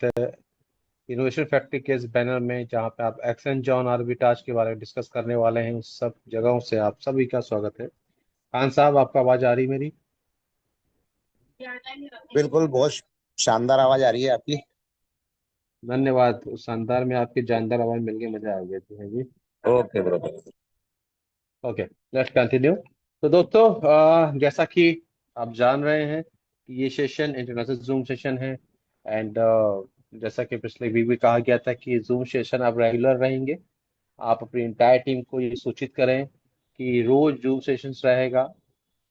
Innovation factory के इस banner में, जहाँ पे आप एक्शन जॉन आर्बिटाज के बारे में डिस्कस करने वाले हैं, उस सब जगहों से आप सभी का स्वागत है। खान साहब, आपका आवाज आ रही मेरी? बिल्कुल, बहुत शानदार आवाज आ रही है आपकी। धन्यवाद। उस शानदार में आपकी जानदार आवाज मिल के मजा आ गया जी। है जी। Okay brother. Okay, let's continue. तो दोस्तों, जैसा कि आप जान रहे हैं कि ये सेशन इंटरनेशनल जूम सेशन है। एंड जैसा कि पिछले वीक भी कहा गया था कि जूम सेशन अब रेगुलर रहेंगे। आप अपनी इंटायर टीम को ये सूचित करें कि रोज जूम सेशंस रहेगा।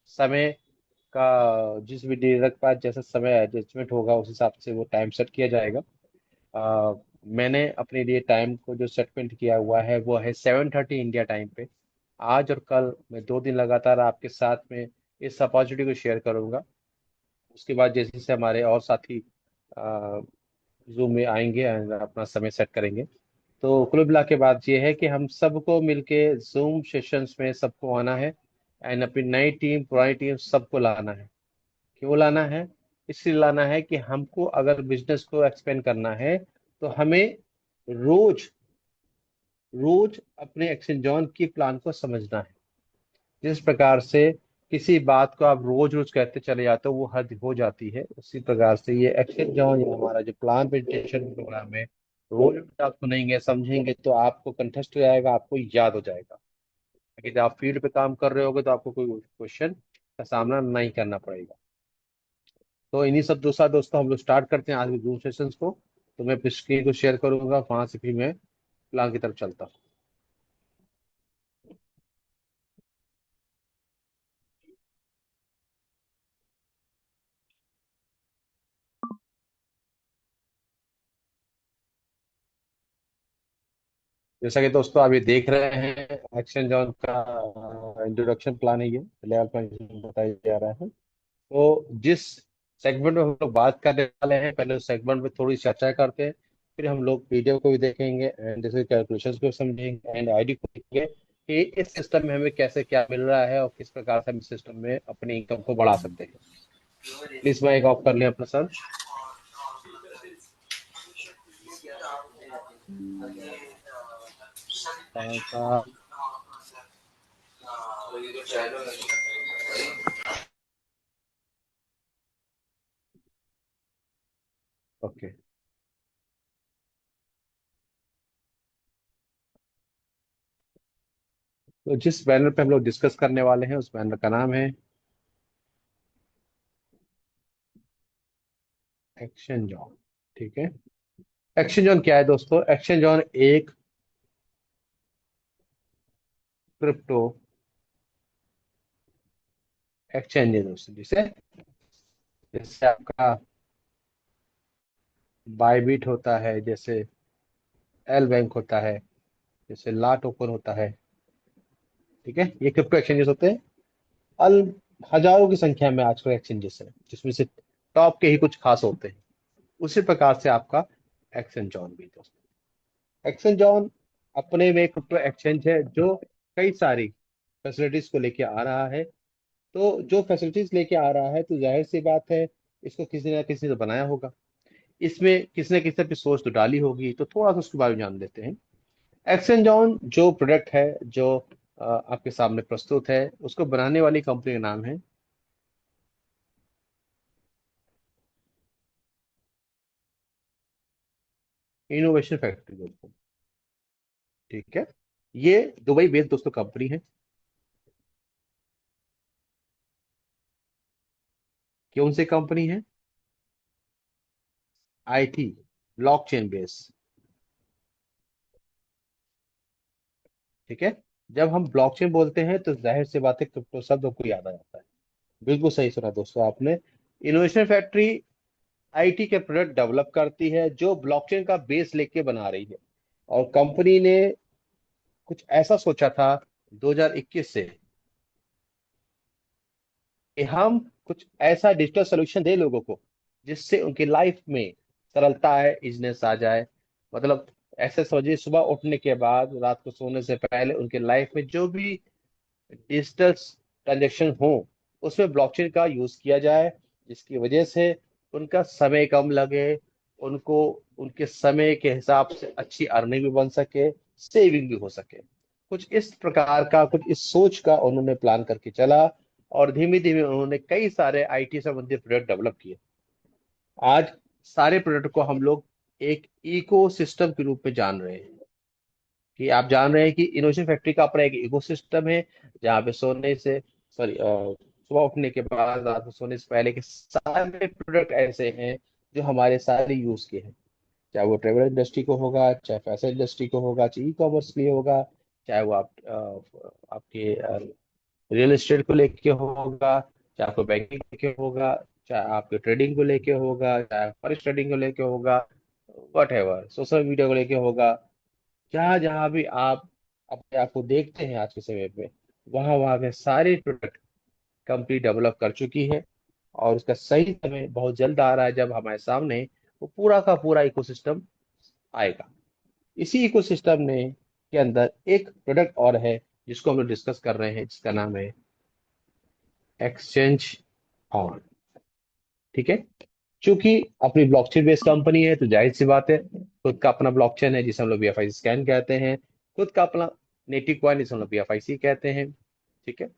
समय का जिस भी डिनर के बाद जैसा समय एडजस्टमेंट होगा, उस हिसाब से वो टाइम सेट किया जाएगा। अ, मैंने अपने लिए टाइम को जो सेटमेंट किया हुआ है वो है 7:30 इंडिया टाइम पे। आज और कल मैं 2 दिन लगातार आपके साथ में इस अपॉर्चुनिटी को शेयर करूंगा। उसके बाद जैसे जैसे हमारे और साथी जूम में आएंगे and अपना समय सेट करेंगे। तो कुल मिला के बात यह है कि हम सबको मिलके जूम सेशंस में सबको आना है। एंड अपनी नई टीम पुरानी टीम सबको लाना है। क्यों लाना है? इसलिए लाना है कि हमको अगर बिजनेस को एक्सपेंड करना है तो हमें रोज रोज अपने एक्शन जॉन की प्लान को समझना है। जिस प्रकार से किसी बात को आप रोज रोज कहते चले जाते हो वो हद हो जाती है, उसी प्रकार से ये एक्शन जॉन या हमारा जो प्लान प्रेजेंटेशन प्रोग्राम है, रोज रोज आप सुनेंगे समझेंगे तो आपको कंठस्थ हो जाएगा, आपको याद हो जाएगा। लेकिन जब आप फील्ड पे काम कर रहे होगे तो आपको कोई क्वेश्चन का सामना नहीं करना पड़ेगा। तो इन्हीं सब दोस्तों हम लोग स्टार्ट करते हैं आज के जूम सेशंस को। तो मैं स्क्रीन को शेयर करूंगा, वहां से फिर मैं प्लान की तरफ चलता हूँ। जैसा कि दोस्तों आप ये देख रहे हैं, एक्शन जॉन का इंट्रोडक्शन प्लान है, ये लेवल पर बताया जा रहा है। तो जिस सेगमेंट में हम लोग बात करने वाले हैं, पहले उस सेगमेंट में थोड़ी चर्चा करते हैं। फिर हम लोग वीडियो को भी देखेंगे एंड जैसे कैलकुलेशंस को समझेंगे एंड आईडी को देखेंगे कि इस सिस्टम में हमें कैसे क्या मिल रहा है और किस प्रकार से हम इस सिस्टम में अपनी इनकम को बढ़ा सकते हैं। प्लीज माइक ऑफ कर लें अपना सर। ओके, तो जिस बैनर पे हम लोग डिस्कस करने वाले हैं उस बैनर का नाम है एक्शन जॉन। ठीक है। एक्शन जॉन क्या है दोस्तों? एक्शन जॉन एक क्रिप्टो एक्सचेंज है दोस्तों। जिसे जैसे आपका बायबिट होता है, जैसे एल बैंक होता है, जैसे ला टोकन होता है। ठीक है, ये क्रिप्टो एक्सचेंजेस होते हैं। अल हजारों की संख्या में आजकल एक्सचेंजेस हैं, जिसमें से टॉप के ही कुछ खास होते हैं। उसी प्रकार से आपका एक्शन जॉन भी दोस्तों। एक्शन जॉन अपने में क्रिप्टो एक्सचेंज है जो कई सारी फैसिलिटीज को लेके आ रहा है। तो जो फैसिलिटीज लेके आ रहा है तो जाहिर सी बात है, इसको किसी ना किसी ने बनाया होगा। इसमें किसी न किसी की सोच तो डाली होगी। तो थोड़ा सा उसके बारे में जान लेते हैं। एक्शन जॉन जो प्रोडक्ट है, जो आपके सामने प्रस्तुत है, उसको बनाने वाली कंपनी का नाम है इनोवेशन फैक्ट्री दोस्तों। ठीक है, ये दुबई बेस्ड दोस्तों कंपनी है। कौन सी कंपनी है? IT, blockchain base. ठीक है, जब हम ब्लॉकचेन बोलते हैं तो जाहिर सी बात है क्रिप्टो शब्द हमको याद आ जाता है। बिल्कुल सही सुना दोस्तों आपने। इनोवेशन फैक्ट्री आईटी के प्रोडक्ट डेवलप करती है जो ब्लॉकचेन का बेस लेके बना रही है। और कंपनी ने कुछ ऐसा सोचा था 2021 से कि हम कुछ ऐसा डिजिटल सोल्यूशन दे लोगों को जिससे उनकी लाइफ में सरलता है, इजनेस आ जाए। मतलब ऐसे समझिए, सुबह उठने के बाद रात को सोने से पहले उनके लाइफ में जो भी डिजिटल ट्रांजेक्शन हो, उसमें ब्लॉकचेन का यूज किया जाए, जिसकी वजह से उनका समय कम लगे, उनको उनके समय के हिसाब से अच्छी अर्निंग भी बन सके, सेविंग भी हो सके। कुछ इस प्रकार का, कुछ इस सोच का उन्होंने प्लान करके चला, और धीमे धीमे उन्होंने कई सारे आईटी संबंधी प्रोडक्ट डेवलप किए। आज सारे प्रोडक्ट को हम लोग एक इको सिस्टम के रूप में जान रहे हैं, कि आप जान रहे हैं कि इनोवेशन फैक्ट्री का अपना एक इकोसिस्टम है, जहाँ पे सोने से, सॉरी, सुबह उठने के बाद रात को सोने से पहले के सारे प्रोडक्ट ऐसे हैं जो हमारे सारे यूज के हैं। चाहे वो ट्रेवल इंडस्ट्री को होगा, चाहे फैशन इंडस्ट्री को होगा, चाहे ई कॉमर्स के लिए होगा, चाहे वो आपके रियल एस्टेट को लेके होगा, चाहे आपको बैंकिंग लेके होगा, चाहे आपके ट्रेडिंग को लेके होगा, चाहे फॉरेक्स ट्रेडिंग को लेके होगा, वट एवर सोशल मीडिया को लेके होगा। जहाँ जहाँ भी आप अपने आप को देखते हैं आज के समय पे, वहाँ वहाँ पे सारे प्रोडक्ट कंपनी डेवलप कर चुकी है। और उसका सही समय बहुत जल्द आ रहा है, जब हमारे सामने वो पूरा का पूरा इकोसिस्टम आएगा। इसी इकोसिस्टम ने के अंदर एक प्रोडक्ट और है जिसको हम लोग डिस्कस कर रहे हैं, जिसका नाम है एक्सचेंज ऑन। ठीक है। क्योंकि अपनी ब्लॉकचेन बेस्ड कंपनी है, तो जाहिर सी बात है, खुद का अपना ब्लॉकचेन है जिसे हम लोग बीएफआईसी स्कैन कहते हैं, खुद का अपना नेटिव कॉइन जिसे हम लोग बीएफआईसी कहते हैं। ठीक है।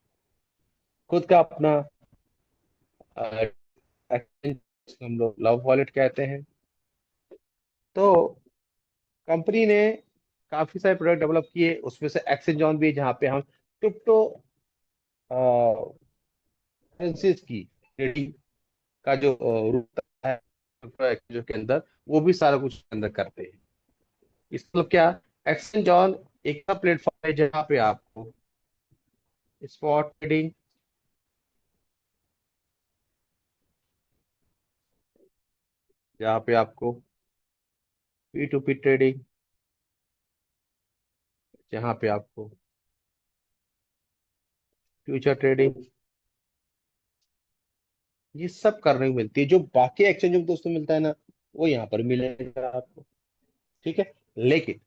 खुद का अपना exchange, जिसको हम लोग लव वॉलेट कहते हैं। तो कंपनी ने काफी सारे प्रोडक्ट डेवलप किए, उसमें से एक्सचेंज ऑन भी है, जहाँ पे हम क्रिप्टो करेंसीज की ट्रेडिंग का जो रूप है क्रिप्टो एक्सचेंज के अंदर, वो भी सारा कुछ के अंदर करते हैं। इसका मतलब क्या, एक्सचेंज ऑन एक प्लेटफॉर्म है जहाँ पे आपको स्पॉट ट्रेडिंग, जहाँ पे आपको पी टू पी ट्रेडिंग, जहाँ पे आपको फ्यूचर ट्रेडिंग, ये सब करने को मिलती है। जो बाकी एक्सचेंज में दोस्तों मिलता है ना, वो यहाँ पर मिलेगा आपको। ठीक है। लेकिन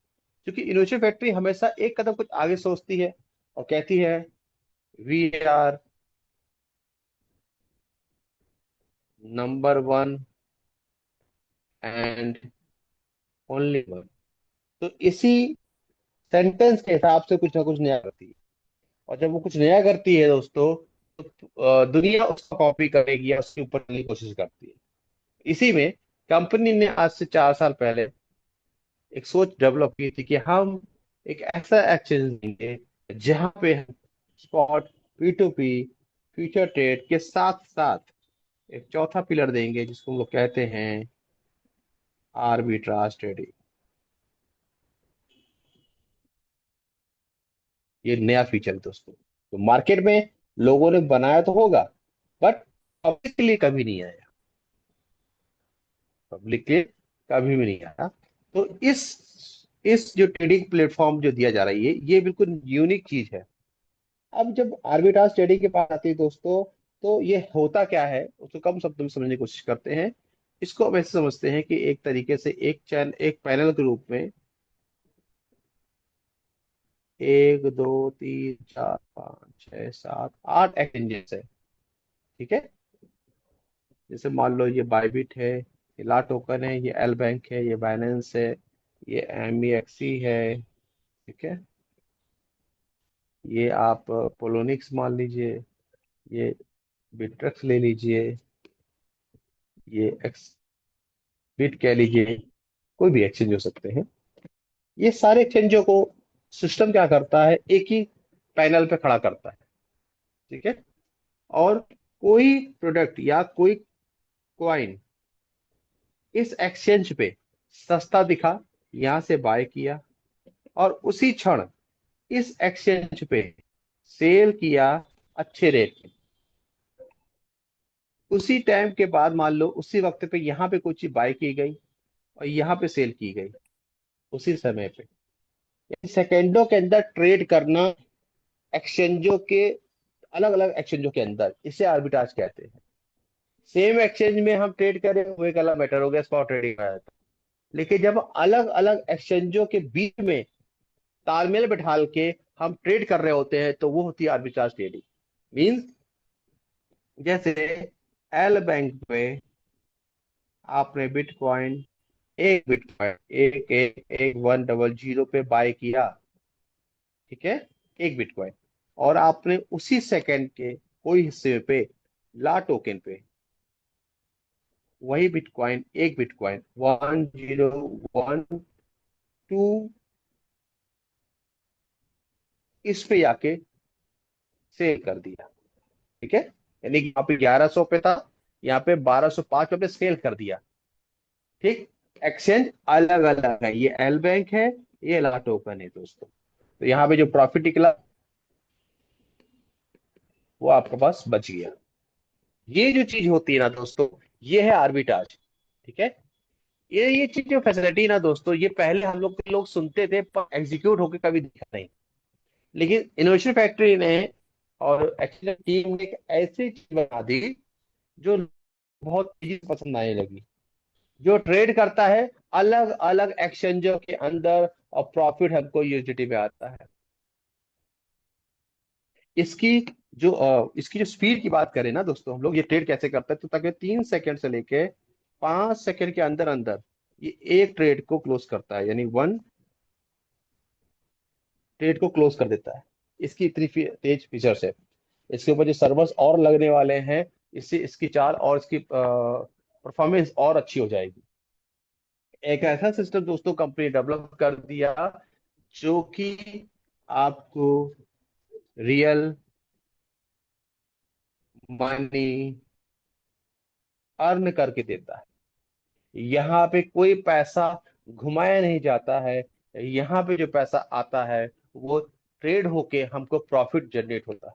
क्योंकि इनोवेशन फैक्ट्री हमेशा एक कदम कुछ आगे सोचती है और कहती है we are number one and only one, तो इसी सेंटेंस के हिसाब से कुछ ना कुछ नया करती है। और जब वो कुछ नया करती है दोस्तों, तो दुनिया उसका कॉपी करेगी या उसके ऊपर चलने की कोशिश करती है। इसी में कंपनी ने आज से 4 साल पहले एक सोच डेवलप की थी कि हम एक ऐसा एक्सचेंज देंगे जहां पे हम spot, P to P, future trade के साथ साथ एक चौथा पिलर देंगे जिसको हम लोग कहते हैं आर्बिट्राज ट्रेडिंग। ये नया फीचर है दोस्तों, तो मार्केट में लोगों ने बनाया तो होगा, बट पब्लिक के लिए कभी नहीं आया, पब्लिक के लिए कभी भी नहीं आया। तो इस जो ट्रेडिंग प्लेटफॉर्म जो दिया जा रहा है, ये बिल्कुल यूनिक चीज है। अब जब आर्बिट्राज ट्रेडिंग के पास आती है दोस्तों, तो ये होता क्या है उसको कम शब्दों में समझने की कोशिश करते हैं। इसको हम ऐसे समझते हैं कि एक तरीके से एक पैनल के रूप में 1 2 3 4 5 6 7 8 एक्सचेंजेस है। ठीक है। जैसे मान लो ये बाइबिट है, ये ला टोकन है, ये एल बैंक है, ये बाइनेंस है, ये एमईएक्सी है। ठीक है। ये आप पोलोनिक्स मान लीजिए, ये बिट्रक्स ले लीजिए, ये एक्स बिट कह लीजिए, कोई भी एक्सचेंज हो सकते हैं। ये सारे एक्सचेंजों को सिस्टम क्या करता है, एक ही पैनल पे खड़ा करता है। ठीक है। और कोई प्रोडक्ट या कोई क्वाइन इस एक्सचेंज पे सस्ता दिखा, यहां से बाय किया, और उसी क्षण इस एक्सचेंज पे सेल किया अच्छे रेट पे। उसी टाइम के बाद मान लो उसी वक्त पे यहाँ पे कोई चीज बाय की गई और यहाँ पे सेल की गई उसी समय पे। सेकेंडों के अंदर ट्रेड करना एक्सचेंजों के, अलग अलग एक्सचेंजों के अंदर, इसे आर्बिट्राज कहते हैं। सेम एक्सचेंज में हम ट्रेड करें वो एक अलग मैटर हो गया, स्पॉट ट्रेडिंग आ जाता है। लेकिन जब अलग अलग एक्सचेंजों के बीच में तालमेल बैठाल के हम ट्रेड कर रहे होते हैं, तो वो होती है आर्बिट्राज ट्रेडिंग। मींस जैसे एल बैंक पे आपने बिटकॉइन एक बिटकॉइन एक एक एक 100 पे बाय किया, ठीक है, एक बिटकॉइन, और आपने उसी सेकंड के कोई हिस्से पे ला टोकन पे वही बिटकॉइन, एक बिटकॉइन 1012 इस पे आके सेल कर दिया, ठीक है। यानी कि यहाँ पे 1100 पे था, यहाँ पे 1205 पे सेल कर दिया, ठीक। एक्सचेंज अलग अलग है, ये एल बैंक है, ये ला टोकन है दोस्तों। तो यहाँ पे जो प्रॉफिट निकला वो आपके पास बच गया। ये जो चीज होती है ना दोस्तों, ये है आर्बिट्राज, ठीक है। ये चीज जो फैसिलिटी ना दोस्तों, ये पहले हम लोग सुनते थे पर एग्जीक्यूट होके कभी दिखा नहीं। लेकिन इनोवेशन फैक्ट्री ने और एक्चुअली टीम ने एक ऐसी चीज बना दी जो बहुत तेजी से पसंद आने लगी। जो ट्रेड करता है अलग अलग एक्सचेंजों के अंदर, और प्रॉफिट हमको यूएसडीटी में आता है। इसकी इसकी जो स्पीड की बात करें ना दोस्तों, हम लोग ये ट्रेड कैसे करते हैं, तो तक 3 सेकंड से लेके 5 सेकंड के अंदर अंदर ये एक ट्रेड को क्लोज करता है, यानी वन ट्रेड को क्लोज कर देता है। इसकी इतनी तेज फीचर्स है। इसके ऊपर जो सर्वर्स और लगने वाले हैं, इससे इसकी चाल और इसकी परफॉर्मेंस और अच्छी हो जाएगी। एक ऐसा सिस्टम दोस्तों कंपनी डेवलप कर दिया जो कि आपको रियल मनी अर्न करके देता है। यहाँ पे कोई पैसा घुमाया नहीं जाता है। यहाँ पे जो पैसा आता है वो ट्रेड होके हमको प्रॉफिट जनरेट होता है।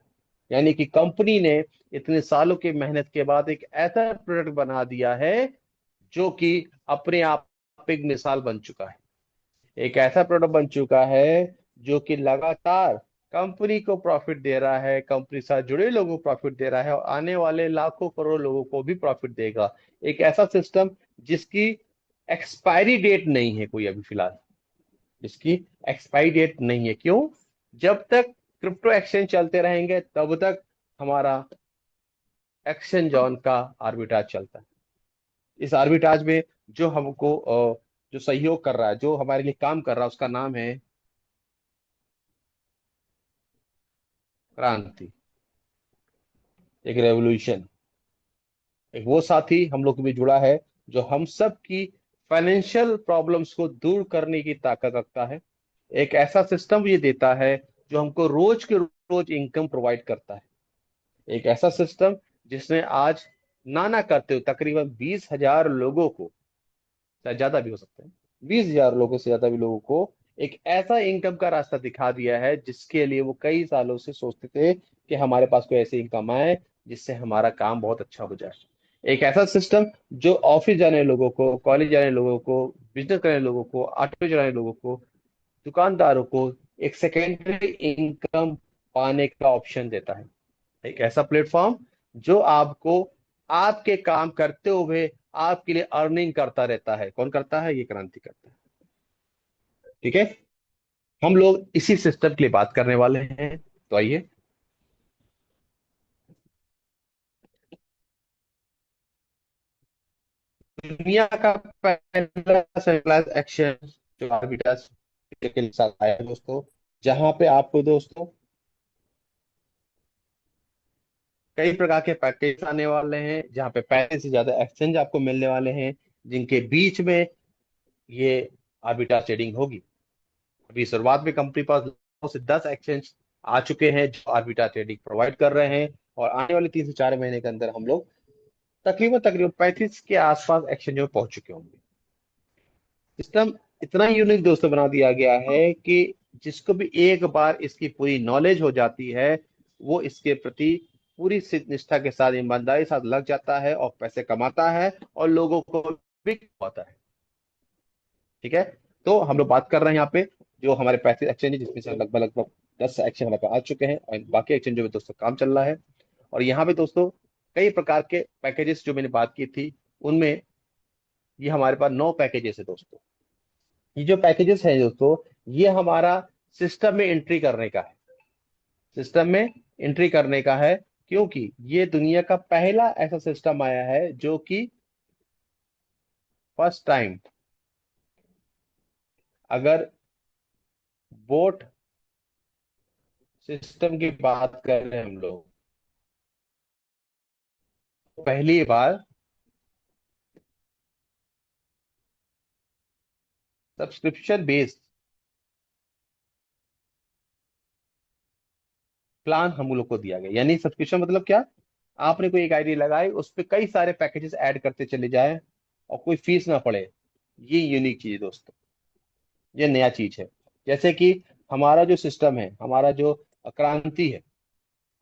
यानी कि कंपनी ने इतने सालों की मेहनत के बाद एक ऐसा प्रोडक्ट बना दिया है जो कि अपने आप एक मिसाल बन चुका है। एक ऐसा प्रोडक्ट बन चुका है जो कि लगातार कंपनी को प्रॉफिट दे रहा है, कंपनी से साथ जुड़े लोगों को प्रॉफिट दे रहा है, और आने वाले लाखों करोड़ लोगों को भी प्रॉफिट देगा। एक ऐसा सिस्टम जिसकी एक्सपायरी डेट नहीं है कोई अभी फिलहाल, जिसकी एक्सपायरी डेट नहीं है। क्यों? जब तक क्रिप्टो एक्सचेंज चलते रहेंगे तब तक हमारा एक्सचेंज ऑन का आर्बिट्राज चलता है। इस आर्बिट्राज में जो हमको जो सहयोग कर रहा है, जो हमारे लिए काम कर रहा है, उसका नाम है क्रांति, एक रेवोल्यूशन। एक वो साथी हम लोग भी जुड़ा है जो हम सब की फाइनेंशियल प्रॉब्लम्स को दूर करने की ताकत रखता है। एक ऐसा सिस्टम ये देता है जो हमको रोज के रोज इनकम प्रोवाइड करता है। एक ऐसा सिस्टम जिसने आज ना करते हुए तकरीबन 20,000 लोगों को, शायद ज्यादा भी हो सकते हैं, 20,000 लोगों से ज्यादा भी लोगों को एक ऐसा इनकम का रास्ता दिखा दिया है जिसके लिए वो कई सालों से सोचते थे कि हमारे पास कोई ऐसी इनकम आए जिससे हमारा काम बहुत अच्छा हो जाए। एक ऐसा सिस्टम जो ऑफिस जाने लोगों को, कॉलेज जाने लोगों को, बिजनेस करने लोगों को, ऑटो चलाने लोगों को, दुकानदारों को एक सेकेंडरी इनकम पाने का ऑप्शन देता है। एक ऐसा प्लेटफॉर्म जो आपको आपके काम करते हुए आपके लिए अर्निंग करता रहता है। कौन करता है? ये क्रांति करता है, ठीक है। हम लोग इसी सिस्टम के लिए बात करने वाले हैं, तो आइए। दुनिया का पहला सेंट्रलाइज एक्शन जो आर्बिट्राज के साथ आया है दोस्तों, जहां पे आपको दोस्तों कई प्रकार के पैकेज आने वाले हैं, जहां पे पैसे से ज्यादा एक्सचेंज आपको मिलने वाले हैं, जिनके बीच में ये आर्बिट्राज ट्रेडिंग होगी। अभी शुरुआत में कंपनी पास 9 से 10 एक्सचेंज आ चुके हैं जो आर्बिट्राज ट्रेडिंग प्रोवाइड कर रहे हैं, और आने वाले 3 से 4 महीने के अंदर हम लोग तकरीबन तकरीबन 35 के आसपास एक्सचेंजों में पहुंच चुके होंगे। सिस्टम इतना यूनिक दोस्तों बना दिया गया है कि जिसको भी एक बार इसकी पूरी नॉलेज हो जाती है, वो इसके प्रति पूरी निष्ठा के साथ, ईमानदारी के साथ लग जाता है और पैसे कमाता है और लोगों को भी कमाता है, ठीक है। तो हम लोग बात कर रहे हैं यहाँ पे जो हमारे पैसे एक्सचेंज है, जिसमें से लगभग लगभग 10 एक्सचेंज हमारे पास आ चुके हैं, और बाकी एक्सचेंजों में दोस्तों काम चल रहा है। और यहाँ पे दोस्तों कई प्रकार के पैकेजेस जो मैंने बात की थी, उनमें ये हमारे पास 9 पैकेजेस है दोस्तों। ये जो पैकेजेस है दोस्तों, ये हमारा सिस्टम में एंट्री करने का है। सिस्टम में एंट्री करने का है क्योंकि ये दुनिया का पहला ऐसा सिस्टम आया है जो कि फर्स्ट टाइम अगर बोट सिस्टम की बात कर रहे हैं हम लोग, पहली बार सब्सक्रिप्शन बेस्ड प्लान हम लोग को दिया गया। यानी सब्सक्रिप्शन मतलब क्या, आपने कोई एक आईडी लगाई, उस पर कई सारे पैकेजेस ऐड करते चले जाए और कोई फीस ना पड़े। ये यूनिक चीज है दोस्तों, ये नया चीज है। जैसे कि हमारा जो सिस्टम है, हमारा जो क्रांति है,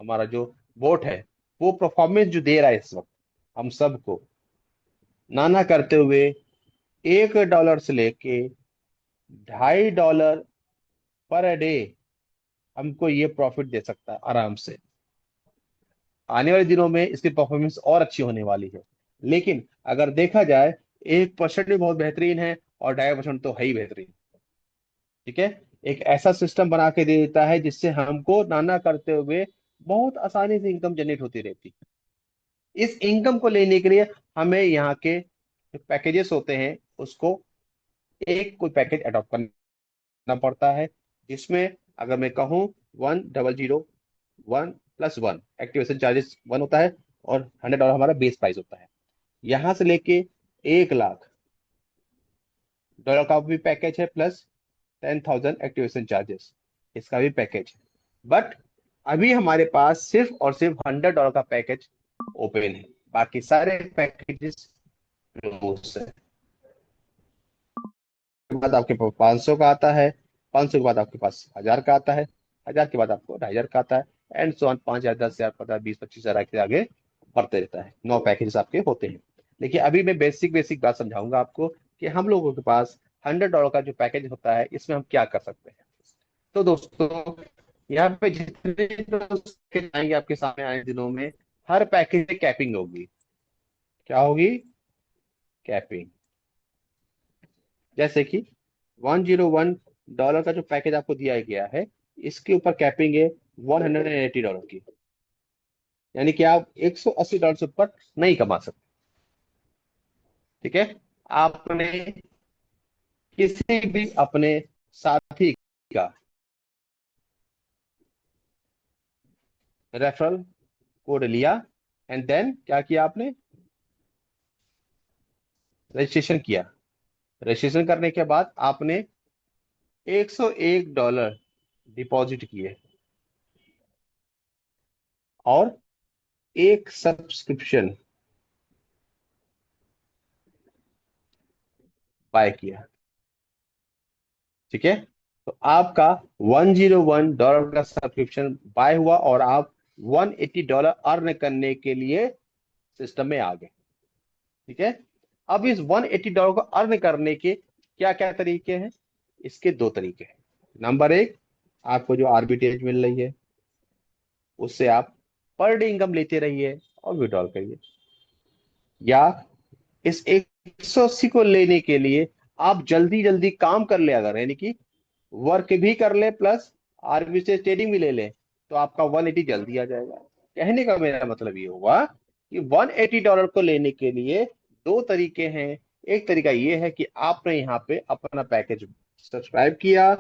हमारा जो बोट है, वो परफॉर्मेंस जो दे रहा है इस वक्त हम सबको, ना ना करते हुए $1 से लेके $2.5 पर डे हमको ये प्रॉफिट दे सकता है आराम से। आने वाले दिनों में इसकी परफॉर्मेंस और अच्छी होने वाली है। लेकिन अगर देखा जाए, 1% भी बहुत बेहतरीन है और 2.5% तो है ही बेहतरीन। ठीक है, एक ऐसा सिस्टम बना के दे देता है जिससे हमको नाना करते हुए बहुत आसानी से इनकम जनरेट होती रहती है। इस इनकम को लेने के लिए हमें यहाँ के जो पैकेजेस होते हैं उसको एक कोई पैकेज अडॉप्ट करना पड़ता है, जिसमें अगर मैं कहूँ 1,001 + 1 एक्टिवेशन चार्जेस 1 होता है और $100 हमारा बेस प्राइस होता है। यहां से लेके $1 लाख का भी पैकेज है, प्लस 10,000 एक्टिवेशन चार्जेस, इसका भी पैकेज है। बट अभी हमारे पास सिर्फ और सिर्फ $100 का पैकेज ओपन है, बाकी सारे पैकेजेस क्लोज है। के बाद आपके पास 500 का आता है, 500 के बाद आपके पास 1000 का आता है, 1000 के बाद आपको 2,500 का आता है, एंड सो ऑन 5,000, 10,000, 15,000, 20,000, 25,000 के आगे बढ़ते रहता है। 9 पैकेजेस आपके होते हैं। लेकिन अभी मैं बेसिक बेसिक बात समझाऊंगा आपको कि हम लोगों के पास $100 का जो पैकेज होता है इसमें हम क्या कर सकते हैं। तो दोस्तों, यहाँ पे जितने दोस्त आएंगे आपके सामने आने दिनों में, हर पैकेज में कैपिंग होगी। क्या होगी? कैपिंग। जैसे कि $101 का जो पैकेज आपको दिया गया है, इसके ऊपर कैपिंग है $180 की। यानी कि आप $180 से ऊपर नहीं कमा सकते। ठीक है, आपने किसी भी अपने साथी का रेफरल कोड लिया, एंड देन क्या किया आपने? रजिस्ट्रेशन किया। रजिस्ट्रेशन करने के बाद आपने $101 डिपॉजिट किए और एक सब्सक्रिप्शन बाय किया। ठीक है, तो आपका $101 का सब्सक्रिप्शन बाय हुआ और आप $180 अर्न करने के लिए सिस्टम में आ गए। ठीक है, अब इस $180 को अर्न करने के क्या क्या तरीके हैं? इसके दो तरीके हैं। नंबर एक, आपको जो आर्बिट्रेज मिल रही है उससे आप पर डे इनकम लेते रहिए और विड्रॉल करिए, या इस 180 को लेने के लिए आप जल्दी जल्दी काम कर ले, अगर यानी कि वर्क भी कर ले प्लस आर्बिट्रेज ट्रेडिंग भी ले ले, तो आपका 180 जल्दी आ जाएगा। कहने का मेरा मतलब ये हुआ कि $180 को लेने के लिए दो तरीके हैं। एक तरीका ये है कि आपने यहाँ पे अपना पैकेज सब्सक्राइब किया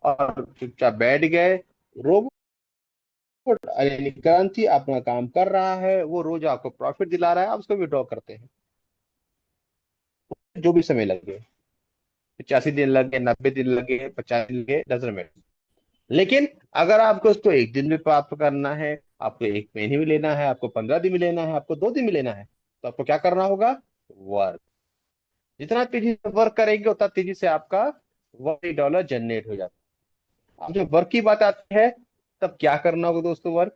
और चुपचाप बैठ गए। रोबोट यानी क्रांति अपना काम कर रहा है, वो रोज आपको प्रॉफिट दिला रहा है, आप उसको विड्रॉ करते हैं, जो भी समय लगे, 85 दिन लगे, 90 दिन लगे, 50 दिन लगे, डजंट मैटर। लेकिन अगर आपको उसको एक दिन में प्राप्त करना है, आपको एक महीने में लेना है, आपको 15 दिन में लेना है, आपको 2 दिन में लेना है, तो आपको क्या करना होगा? वर्क। जितना तेजी से वर्क करेंगे उतना तेजी से आपका $1 जनरेट हो जाता है। अब जब वर्क की बात आती है, तब क्या करना होगा दोस्तों? वर्क।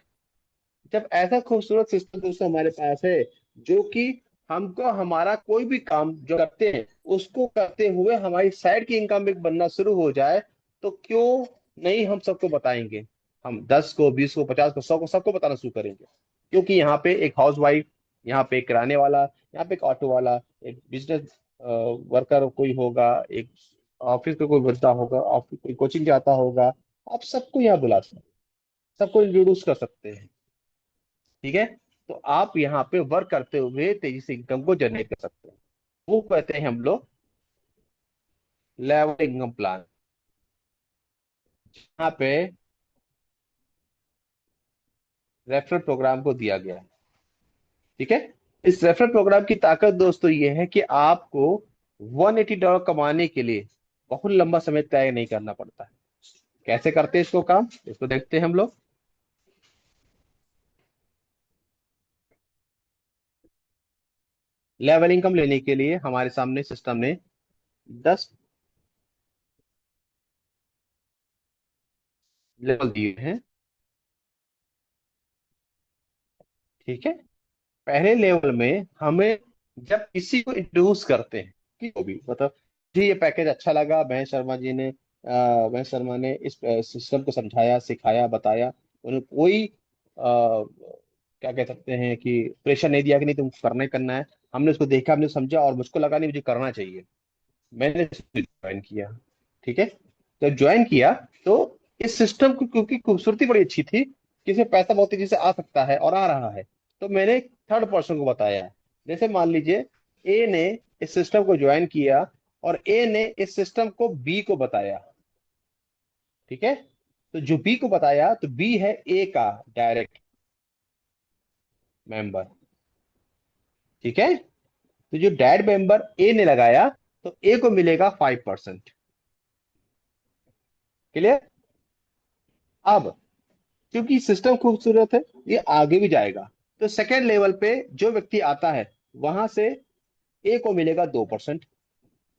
जब ऐसा खूबसूरत सिस्टम दोस्तों हमारे पास है, जो कि हमको हमारा कोई भी काम जो करते हैं उसको करते हुए हमारी साइड की इनकम एक बनना शुरू हो जाए, तो क्यों नहीं हम सबको बताएंगे। हम 10 को, 20 को, 50 को, 100 को, सबको बताना शुरू करेंगे। क्योंकि यहाँ पे एक हाउस वाइफ, यहाँ पे एक किराने वाला, यहाँ पे एक ऑटो वाला, एक बिजनेस वर्कर कोई होगा, एक ऑफिस का कोई बंदा होगा, ऑफिस कोई कोचिंग जाता होगा, आप सबको यहाँ बुला सकते हैं, सबको इंट्रोड्यूस कर सकते हैं। ठीक है, तो आप यहाँ पे वर्क करते हुए तेजी से इनकम को जनरेट कर सकते हैं। वो कहते हैं हम लोग लेवल इनकम प्लान। यहाँ पे रेफरल प्रोग्राम को दिया गया है। ठीक है। इस रेफरल प्रोग्राम की ताकत दोस्तों ये है कि आपको $180 कमाने के लिए बहुत लंबा समय तय नहीं करना पड़ता है। कैसे करते हैं इसको काम, इसको देखते हैं हम लोग। लेवल इनकम लेने के लिए हमारे सामने सिस्टम ने 10 लेवल दिए हैं। ठीक है। पहले लेवल में हमें जब किसी को इंट्रोड्यूस करते हैं, किसी को भी मतलब, जी ये पैकेज अच्छा लगा, महेश शर्मा ने इस सिस्टम को समझाया, सिखाया, बताया, उन्हें कोई क्या कह सकते हैं कि प्रेशर नहीं दिया कि नहीं तुमको करना ही करना है। हमने उसको देखा, हमने समझा और मुझको लगा नहीं मुझे करना चाहिए, मैंने ज्वाइन किया। ठीक है। जब ज्वाइन किया तो इस सिस्टम की क्योंकि खूबसूरती बड़ी अच्छी थी कि इसमें पैसा बहुत तेजी से आ सकता है और आ रहा है, तो मैंने थर्ड पर्सन को बताया। जैसे मान लीजिए ए ने इस सिस्टम को ज्वाइन किया और ए ने इस सिस्टम को बी को बताया। ठीक है। तो जो बी को बताया तो बी है ए का डायरेक्ट मेंबर। ठीक है। तो जो डायरेक्ट मेंबर ए ने लगाया तो ए को मिलेगा 5%। क्लियर। अब क्योंकि सिस्टम खूबसूरत है, ये आगे भी जाएगा। तो सेकेंड लेवल पे जो व्यक्ति आता है वहां से ए को मिलेगा 2%।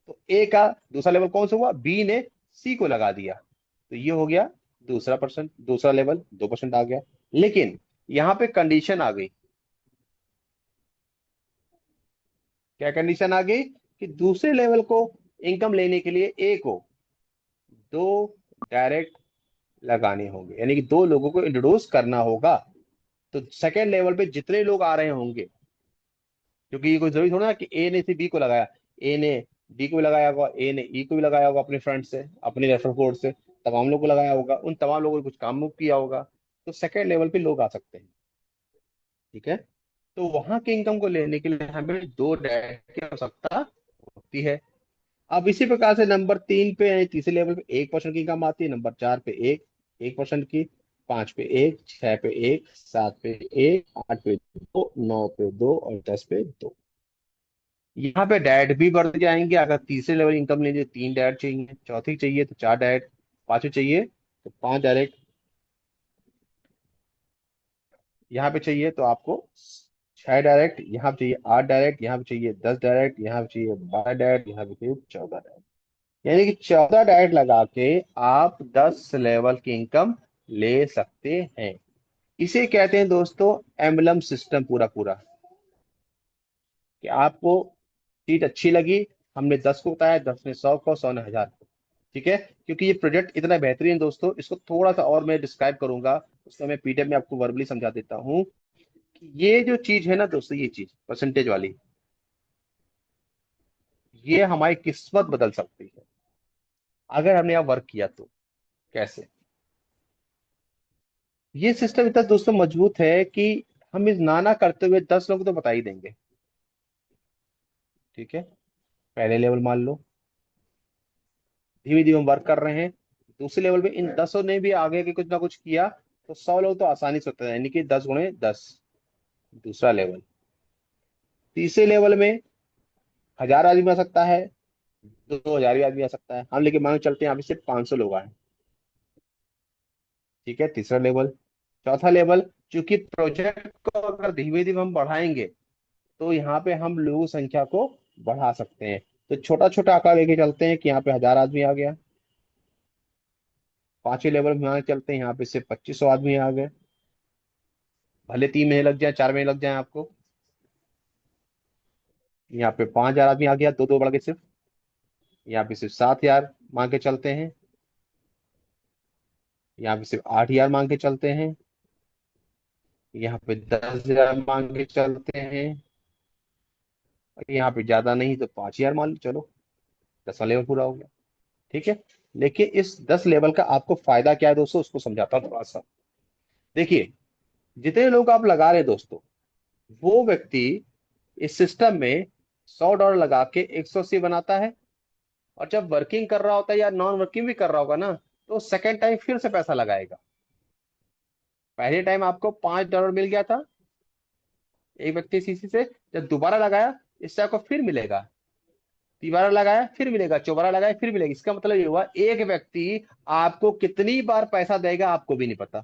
तो ए का दूसरा लेवल कौन सा हुआ, बी ने सी को लगा दिया, तो ये हो गया दूसरा लेवल 2% आ गया। लेकिन यहाँ पे कंडीशन आ गई। क्या कंडीशन आ गई कि दूसरे लेवल को इनकम लेने के लिए ए को दो डायरेक्ट लगाने होंगे, यानी कि दो लोगों को इंट्रोड्यूस करना होगा। तो सेकेंड लेवल पे जितने लोग आ रहे होंगे, क्योंकि ये कोई जरूरी थोड़ा ना कि ए ने सिर्फ बी को लगाया, ए ने डी को भी लगाया होगा, ए ने ई को भी लगाया होगा, अपने फ्रेंड से, अपने रेफर कोड से तमाम लोग को लगाया होगा, उन तमाम लोगों ने कुछ काम किया होगा। तो सेकेंड लेवल पे लोग आ सकते हैं। ठीक है। तो वहां के इनकम को लेने के लिए हमें दो डैश की आवश्यकता होती है। अब इसी प्रकार से नंबर 3 पे यानी तीसरे लेवल पे 1% की इनकम आती है, नंबर 4 पे 1% की, 5 पे 1, 6 पे 1, 7 पे 1, 8 पे 2, 9 पे 2 और 10 पे 2। यहाँ पे डैड भी बढ़ जाएंगे। अगर तीसरे लेवल इनकम लेंगे 3 डैड चाहिए, चौथी चाहिए तो 4 डैड, पांचवी चाहिए तो 5 डायरेक्ट, यहाँ पे चाहिए तो आपको 6 डायरेक्ट, यहाँ पे चाहिए 8 डायरेक्ट, यहाँ पे चाहिए 10 डायरेक्ट, यहाँ पे चाहिए 12 डायरेक्ट, यहाँ पे चाहिए 14 डायरेक्ट। यानी कि 14 डायरेक्ट लगा के आप 10 लेवल की इनकम ले सकते हैं। इसे कहते हैं दोस्तों एम्बलम सिस्टम। पूरा पूरा कि आपको चीज अच्छी लगी, हमने 10 को बताया, 10 ने 100 को, 100 ने 1000 को। ठीक है। क्योंकि ये प्रोजेक्ट इतना बेहतरीन है दोस्तों, इसको थोड़ा सा और मैं डिस्क्राइब करूंगा, उसको मैं पीडीएफ में आपको वर्बली समझा देता हूँ कि ये जो चीज है ना दोस्तों, ये चीज परसेंटेज वाली, ये हमारी किस्मत बदल सकती है अगर हमने यहाँ वर्क किया तो। कैसे? ये सिस्टम इतना दोस्तों मजबूत है कि हम इस नाना करते हुए 10 लोग तो बता ही देंगे। ठीक है। पहले लेवल मान लो, धीमे धीमे वर्क कर रहे हैं, दूसरे लेवल पे इन 10 ने भी आगे के कुछ ना कुछ किया, तो 100 लोग तो आसानी से होता है, यानी कि 10 × 10 दूसरा लेवल। तीसरे लेवल में 1000 आदमी आ सकता है, 2000 भी आदमी आ सकता है, हम लेके मान के चलते हैं यहाँ पे सिर्फ 500 लोग आए। ठीक है, तीसरा लेवल। चौथा लेवल, चूंकि प्रोजेक्ट को अगर धीमे धीमे हम बढ़ाएंगे तो यहाँ पे हम लोगों की संख्या को बढ़ा सकते हैं। तो छोटा छोटा आंकड़ा लेके चलते हैं कि यहाँ पे 1000 आदमी आ गया। पांचवें लेवल में यहाँ चलते हैं, यहाँ पे सिर्फ 2500 आदमी आ गए। भले 3 महीने लग जाए, 4 महीने लग जाए आपको, यहाँ पे 5000 आदमी आ गया, दो दो बढ़ के सिर्फ, यहाँ पे सिर्फ 7000 मांग के चलते हैं, यहाँ पे सिर्फ 8000 मांग के चलते हैं, यहाँ पे 10,000 मांग के चलते हैं, और यहाँ पे ज्यादा नहीं तो 5000 मान लो, चलो 10वां लेवल पूरा हो गया। ठीक है। लेकिन इस 10 लेवल का आपको फायदा क्या है दोस्तों, उसको समझाता हूँ थोड़ा सा। देखिए, जितने लोग आप लगा रहे हैं दोस्तों, वो व्यक्ति इस सिस्टम में $100 लगा के 180 बनाता है, और जब वर्किंग कर रहा होता है या नॉन वर्किंग भी कर रहा होगा ना, तो सेकेंड टाइम फिर से पैसा लगाएगा। पहले टाइम आपको $5 मिल गया था एक व्यक्ति सीसी से, जब दोबारा लगाया इससे आपको फिर मिलेगा, तीबारा लगाया फिर मिलेगा, चौबारा लगाया फिर मिलेगा। इसका मतलब ये हुआ एक व्यक्ति आपको कितनी बार पैसा देगा आपको भी नहीं पता।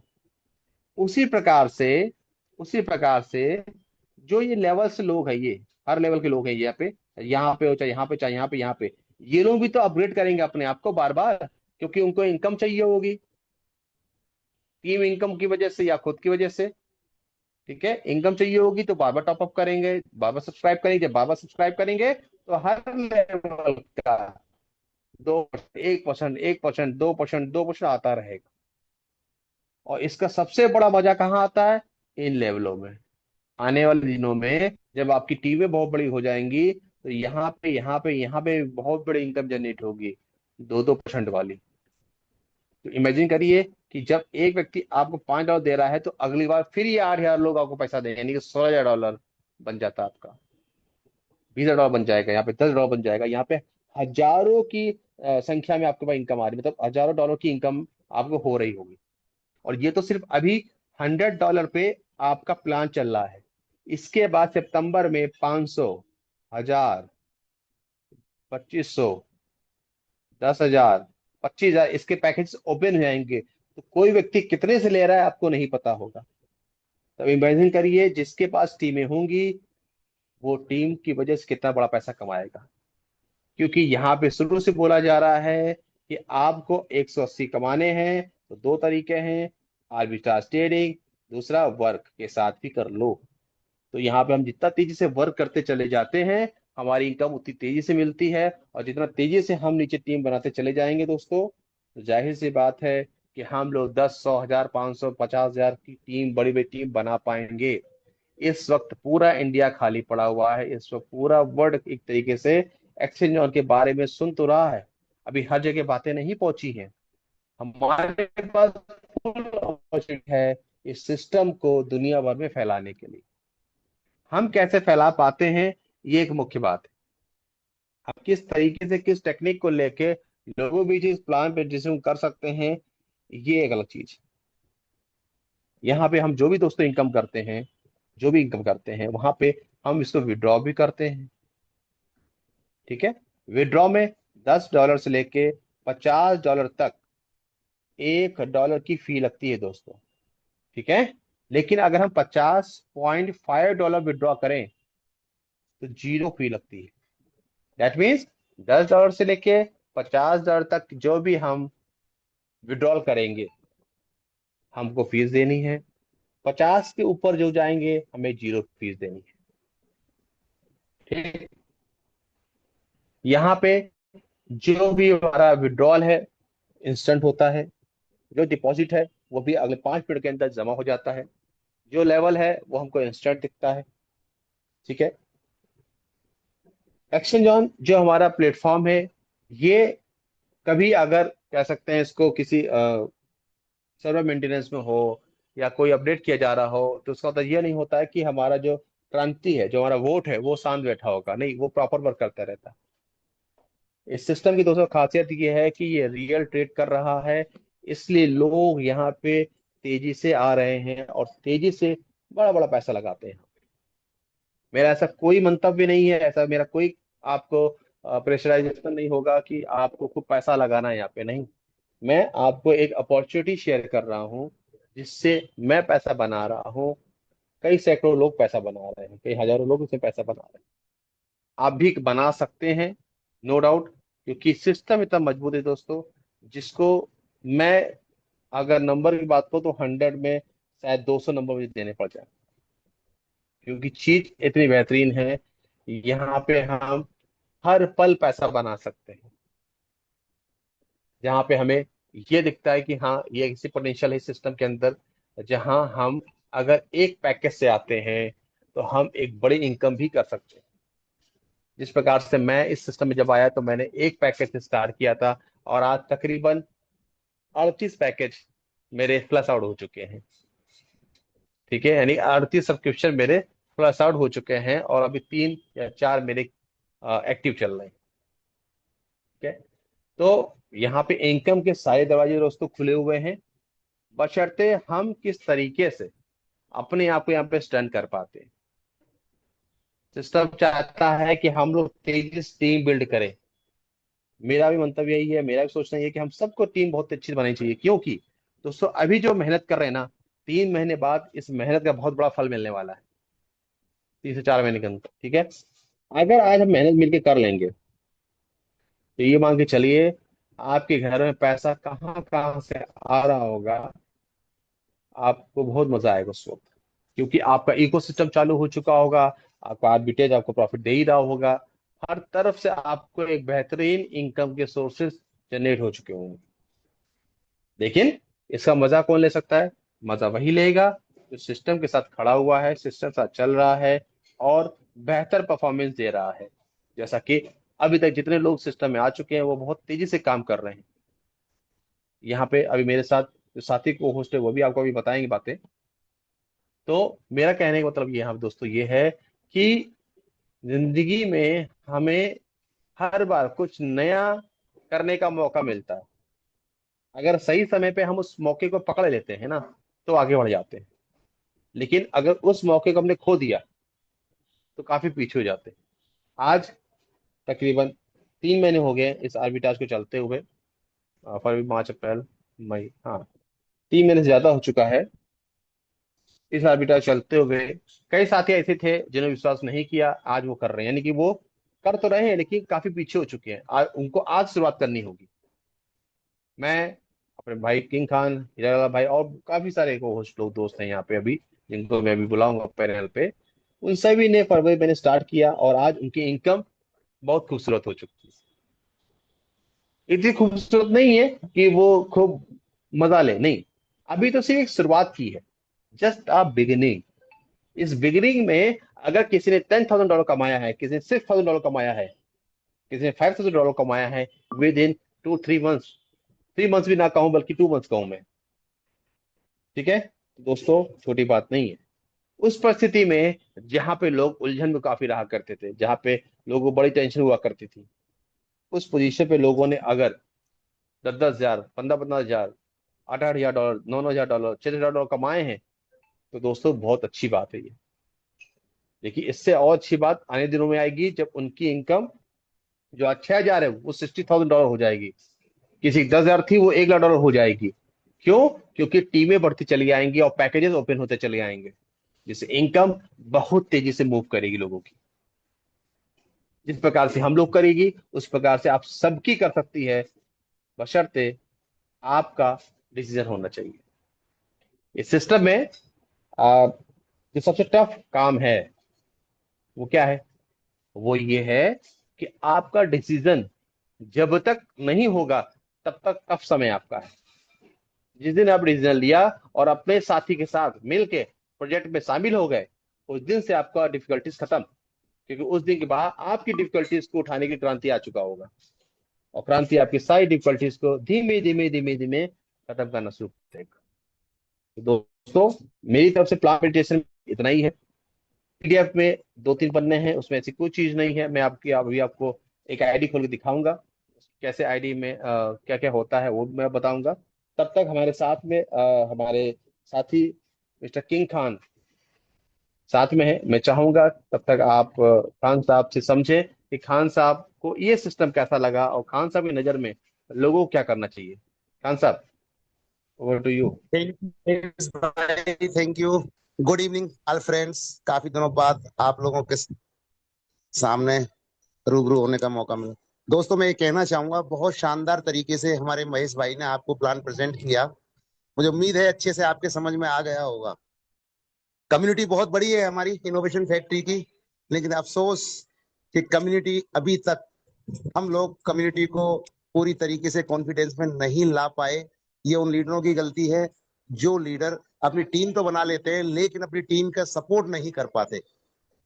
उसी प्रकार से उसी प्रकार से जो ये लेवल से लोग हैं, ये हर लेवल के लोग हैं, यहाँ पे हो चाहे यहाँ पे चाहे यहाँ पे, ये लोग भी तो अपग्रेड करेंगे अपने आप को बार बार, क्योंकि उनको इनकम चाहिए होगी, टीम इनकम की वजह से या खुद की वजह से। ठीक है, इनकम चाहिए होगी तो बार बार टॉपअप करेंगे, बार बार सब्सक्राइब करेंगे, बार बार सब्सक्राइब करेंगे, तो हर लेवल का 2%, 1%, 1%, 2%, 2% आता रहेगा। और इसका सबसे बड़ा मजा कहाँ आता है? इन लेवलों में। आने वाले दिनों में जब आपकी टीमें बहुत बड़ी हो जाएंगी, तो यहाँ पे बहुत बड़ी इनकम जनरेट होगी, 2-2% वाली। तो इमेजिन करिए कि जब एक व्यक्ति आपको $5 दे रहा है, तो अगली बार फिर ये 8,000 लोग आपको पैसा देंगे, यानी कि $16,000 बन जाता है आपका, $20,000 बन जाएगा, यहाँ पे $10 बन जाएगा, यहाँ पे हजारों की संख्या में आपके पास इनकम आ रही, मतलब हजारों डॉलर की इनकम आपको हो रही होगी। और ये तो सिर्फ अभी $100 पे आपका प्लान चल रहा है। इसके बाद सितंबर में 500, 1000, 2500, 10,000, 25,000 इसके पैकेज ओपन हो जाएंगे। तो कोई व्यक्ति कितने से ले रहा है आपको नहीं पता होगा। तब इमेजिन करिए जिसके पास टीमें होंगी, वो टीम की वजह से कितना बड़ा पैसा कमाएगा। क्योंकि यहाँ पे शुरू से बोला जा रहा है कि आपको 180 कमाने हैं, तो दो तरीके हैं, आर्बिट्राज ट्रेडिंग, दूसरा वर्क के साथ भी कर लो। तो यहाँ पे हम जितना तेजी से वर्क करते चले जाते हैं, हमारी इनकम उतनी तेजी से मिलती है। और जितना तेजी से हम नीचे टीम बनाते चले जाएंगे दोस्तों, तो जाहिर सी बात है कि हम लोग 10, 100, 1000, 500, 50,000 की टीम, बड़ी बड़ी टीम बना पाएंगे। इस वक्त पूरा इंडिया खाली पड़ा हुआ है, इस वक्त पूरा वर्ल्ड एक तरीके से एक्सचेंज ऑन के बारे में सुन तो रहा है, अभी हर जगह बातें नहीं पहुंची हैं। हमारे पास फुल अपॉर्चुनिटी है इस सिस्टम को दुनिया भर में फैलाने के लिए। हम कैसे फैला पाते हैं, ये एक मुख्य बात है। आप किस तरीके से, किस टेक्निक को लेके लोगों बीच इस प्लान पे डिसीजन कर सकते हैं, ये एक अलग चीज है। यहाँ पे हम जो भी दोस्तों इनकम करते हैं, जो भी इनकम करते हैं, वहां पे हम इसको विड्रॉ भी करते हैं। ठीक है, विड्रॉ में $10 से लेके $50 तक $1 की फी लगती है दोस्तों। ठीक है, लेकिन अगर हम $50.5 विड्रॉ करें तो जीरो फी लगती है। दैट मीन्स $10 से लेके $50 तक जो भी हम विड्रॉल करेंगे, हमको फीस देनी है। 50 के ऊपर जो जाएंगे, हमें जीरो फीस देनी है। ठीक, यहाँ पे जो भी हमारा विड्रॉल है इंस्टेंट होता है, जो डिपॉजिट है वो भी अगले 5 मिनट के अंदर जमा हो जाता है, जो लेवल है वो हमको इंस्टेंट दिखता है। ठीक है, एक्सचेंज ऑन जो हमारा प्लेटफॉर्म है, ये कभी अगर कह सकते हैं इसको किसी सर्वर मेंटेनेंस में हो या कोई अपडेट किया जा रहा हो, तो उसका मतलब ये नहीं होता है कि हमारा जो क्रांति है, जो हमारा वोट है, वो शांत बैठा होगा, नहीं, वो प्रॉपर वर्क करता रहता है। इस सिस्टम की दोस्तों खासियत ये है कि ये रियल ट्रेड कर रहा है, इसलिए लोग यहाँ पे तेजी से आ रहे हैं और तेजी से बड़ा बड़ा पैसा लगाते हैं। मेरा ऐसा कोई मंतव्य नहीं है, ऐसा मेरा कोई आपको प्रेशराइजेशन नहीं होगा कि आपको खूब पैसा लगाना है यहाँ पे, नहीं। मैं आपको एक अपॉर्चुनिटी शेयर कर रहा हूँ, जिससे मैं पैसा बना रहा हूँ। कई सैकड़ों लोग पैसा बना रहे हैं, कई हजारों लोग इससे पैसा बना रहे हैं। आप भी बना सकते हैं, नो डाउट, क्योंकि सिस्टम इतना मजबूत है दोस्तों, जिसको मैं अगर नंबर की बात करूं तो 100 में शायद 200 नंबर मुझे देने पड़ जाए, क्योंकि चीज इतनी बेहतरीन है। यहाँ पे हम हर पल पैसा बना सकते हैं, जहाँ पे हमें ये दिखता है कि हाँ, ये किसी पोटेंशियल है सिस्टम के अंदर, जहाँ हम अगर एक पैकेज से आते हैं तो हम एक बड़ी इनकम भी कर सकते हैं। जिस प्रकार से मैं इस सिस्टम में जब आया तो मैंने एक पैकेज से स्टार्ट किया था, और आज तकरीबन 38 पैकेज मेरे फ्लश आउट हो चुके हैं। ठीक है, यानी 38 सब्सक्रिप्शन मेरे फ्लश आउट हो चुके हैं, और अभी 3 या 4 मेरे एक्टिव चल रहे हैं। ठीक है, तो यहाँ पे इनकम के सारे दरवाजे दोस्तों खुले हुए हैं, बशर्ते हम किस तरीके से अपने आप को यहाँ पे स्टैंड कर पाते हैं। सिस्टम चाहता है कि हम लोग तेजी से टीम बिल्ड करें। मेरा भी मंतव्य यही है, मेरा भी सोचना यही है कि हम सबको टीम बहुत अच्छी बनानी चाहिए, क्योंकि दोस्तों अभी जो मेहनत कर रहे हैं ना, 3 महीने बाद इस मेहनत का बहुत बड़ा फल मिलने वाला है, 3 से 4 महीने के अंदर। ठीक है, अगर आज हम मेहनत मिलकर कर लेंगे तो ये मान के चलिए, आपके घर में पैसा कहाँ कहाँ से आ रहा होगा, आपको बहुत मजा आएगा उस वक्त। क्योंकि आपका इकोसिस्टम चालू हो चुका होगा, आपका आर्बिट्रेज आपको प्रॉफिट दे ही रहा होगा, हर तरफ से आपको एक बेहतरीन इनकम के सोर्सेस जनरेट हो चुके होंगे। लेकिन इसका मजा कौन ले सकता है? मजा वही लेगा जो सिस्टम के साथ खड़ा हुआ है, सिस्टम के साथ चल रहा है और बेहतर परफॉर्मेंस दे रहा है। जैसा कि अभी तक जितने लोग सिस्टम में आ चुके हैं वो बहुत तेजी से काम कर रहे हैं। यहाँ पे अभी मेरे साथ जो साथी को होस्ट है वो भी आपको अभी बताएंगे बातें। तो मेरा कहने का मतलब यहाँ दोस्तों ये है कि जिंदगी में हमें हर बार कुछ नया करने का मौका मिलता है। अगर सही समय पे हम उस मौके को पकड़ लेते हैं ना, तो आगे बढ़ जाते हैं। लेकिन अगर उस मौके को हमने खो दिया तो काफी पीछे हो जाते हैं। आज तकरीबन 3 महीने हो गए इस आर्बिट्राज को चलते हुए। फरवरी, मार्च, अप्रैल, मई, हाँ, 3 महीने से ज्यादा हो चुका है इस आर्बिट्राज चलते हुए। कई साथी ऐसे थे जिन्होंने विश्वास नहीं किया, आज वो कर रहे हैं, यानी कि वो कर तो रहे हैं लेकिन काफी पीछे हो चुके हैं। आज उनको आज शुरुआत करनी होगी। मैं, अपने भाई किंग खान, हीरा भाई और काफी सारे को होस्ट लोग दोस्त हैं यहाँ पे अभी, जिनको मैं अभी बुलाऊंगा पैनल पे, उन सभी ने फरवरी मैंने स्टार्ट किया और आज उनकी इनकम बहुत खूबसूरत हो चुकी है। इतनी खूबसूरत नहीं है कि वो खूब मजा ले, नहीं, अभी तो सिर्फ एक शुरुआत की है, जस्ट अ बिगिनिंग। इस बिगिनिंग में अगर किसी ने $10,000 कमाया है, किसी ने $6,000 कमाया है, किसी ने $5,000 कमाया है विद इन 2-3 मंथ्स, 3 मंथ्स भी ना कहूं बल्कि 2 मंथ्स कहूं मैं। ठीक है, तो दोस्तों छोटी बात नहीं है। उस परिस्थिति में जहां पे लोग उलझन में काफी रहा करते थे, जहां पे लोगों को बड़ी टेंशन हुआ करती थी, उस पोजीशन पे लोगों ने अगर 10-10 हजार, 15-15 हजार, $8-8 हजार, $9-9 हजार, $6,000 कमाए हैं, तो दोस्तों बहुत अच्छी बात है ये। देखिए, इससे और अच्छी बात आने दिनों में आएगी जब उनकी इनकम जो आज 6,000 है वो $60,000 हो जाएगी। किसी की 10,000 थी वो $1 लाख हो जाएगी। क्यों? क्योंकि टीमें बढ़ती चली आएंगी और पैकेजेस ओपन होते चले आएंगे, जिससे इनकम बहुत तेजी से मूव करेगी लोगों की। जिस प्रकार से हम लोग करेगी उस प्रकार से आप सबकी कर सकती है, बशर्ते आपका डिसीजन होना चाहिए। इस सिस्टम में जो सबसे टफ काम है वो क्या है? वो ये है कि आपका डिसीजन जब तक नहीं होगा तब तक टफ समय आपका है। जिस दिन आप डिसीजन लिया और अपने साथी के साथ मिलके प्रोजेक्ट में शामिल हो गए, उस दिन से आपका डिफिकल्टीज खत्म। क्योंकि उस दिन के बाद आपकी डिफिकल्टीज को उठाने की क्रांति आ चुका होगा, और क्रांति आपकी सारी डिफिकल्टीज को धीमे धीमे धीमे धीमे खत्म करना शुरू करेगा। तो दोस्तों, मेरी तरफ से प्लान मेडिटेशन इतना ही है। पीडीएफ में 2-3 पन्ने हैं, उसमें ऐसी कोई चीज नहीं है। मैं आपकी अभी आपको एक आईडी खोल के दिखाऊंगा, कैसे आईडी में क्या क्या होता है वो मैं बताऊंगा। तब तक हमारे साथ में हमारे साथी मिस्टर किंग खान साथ में है। मैं चाहूंगा तब तक आप खान साहब से समझे कि खान साहब को ये सिस्टम कैसा लगा और खान साहब की नजर में लोगों को क्या करना चाहिए। Khan sahab, over to you. Thank you. Good evening all friends. काफी दिनों बाद आप लोगों के सामने रूबरू होने का मौका मिला। दोस्तों, मैं ये कहना चाहूंगा, बहुत शानदार तरीके से हमारे महेश भाई ने आपको प्लान प्रेजेंट किया। मुझे उम्मीद है अच्छे से आपके समझ में आ गया होगा। कम्युनिटी बहुत बड़ी है हमारी इनोवेशन फैक्ट्री की, लेकिन अफसोस कि कम्युनिटी अभी तक हम लोग कम्युनिटी को पूरी तरीके से कॉन्फिडेंस में नहीं ला पाए। ये उन लीडरों की गलती है जो लीडर अपनी टीम तो बना लेते हैं लेकिन अपनी टीम का सपोर्ट नहीं कर पाते।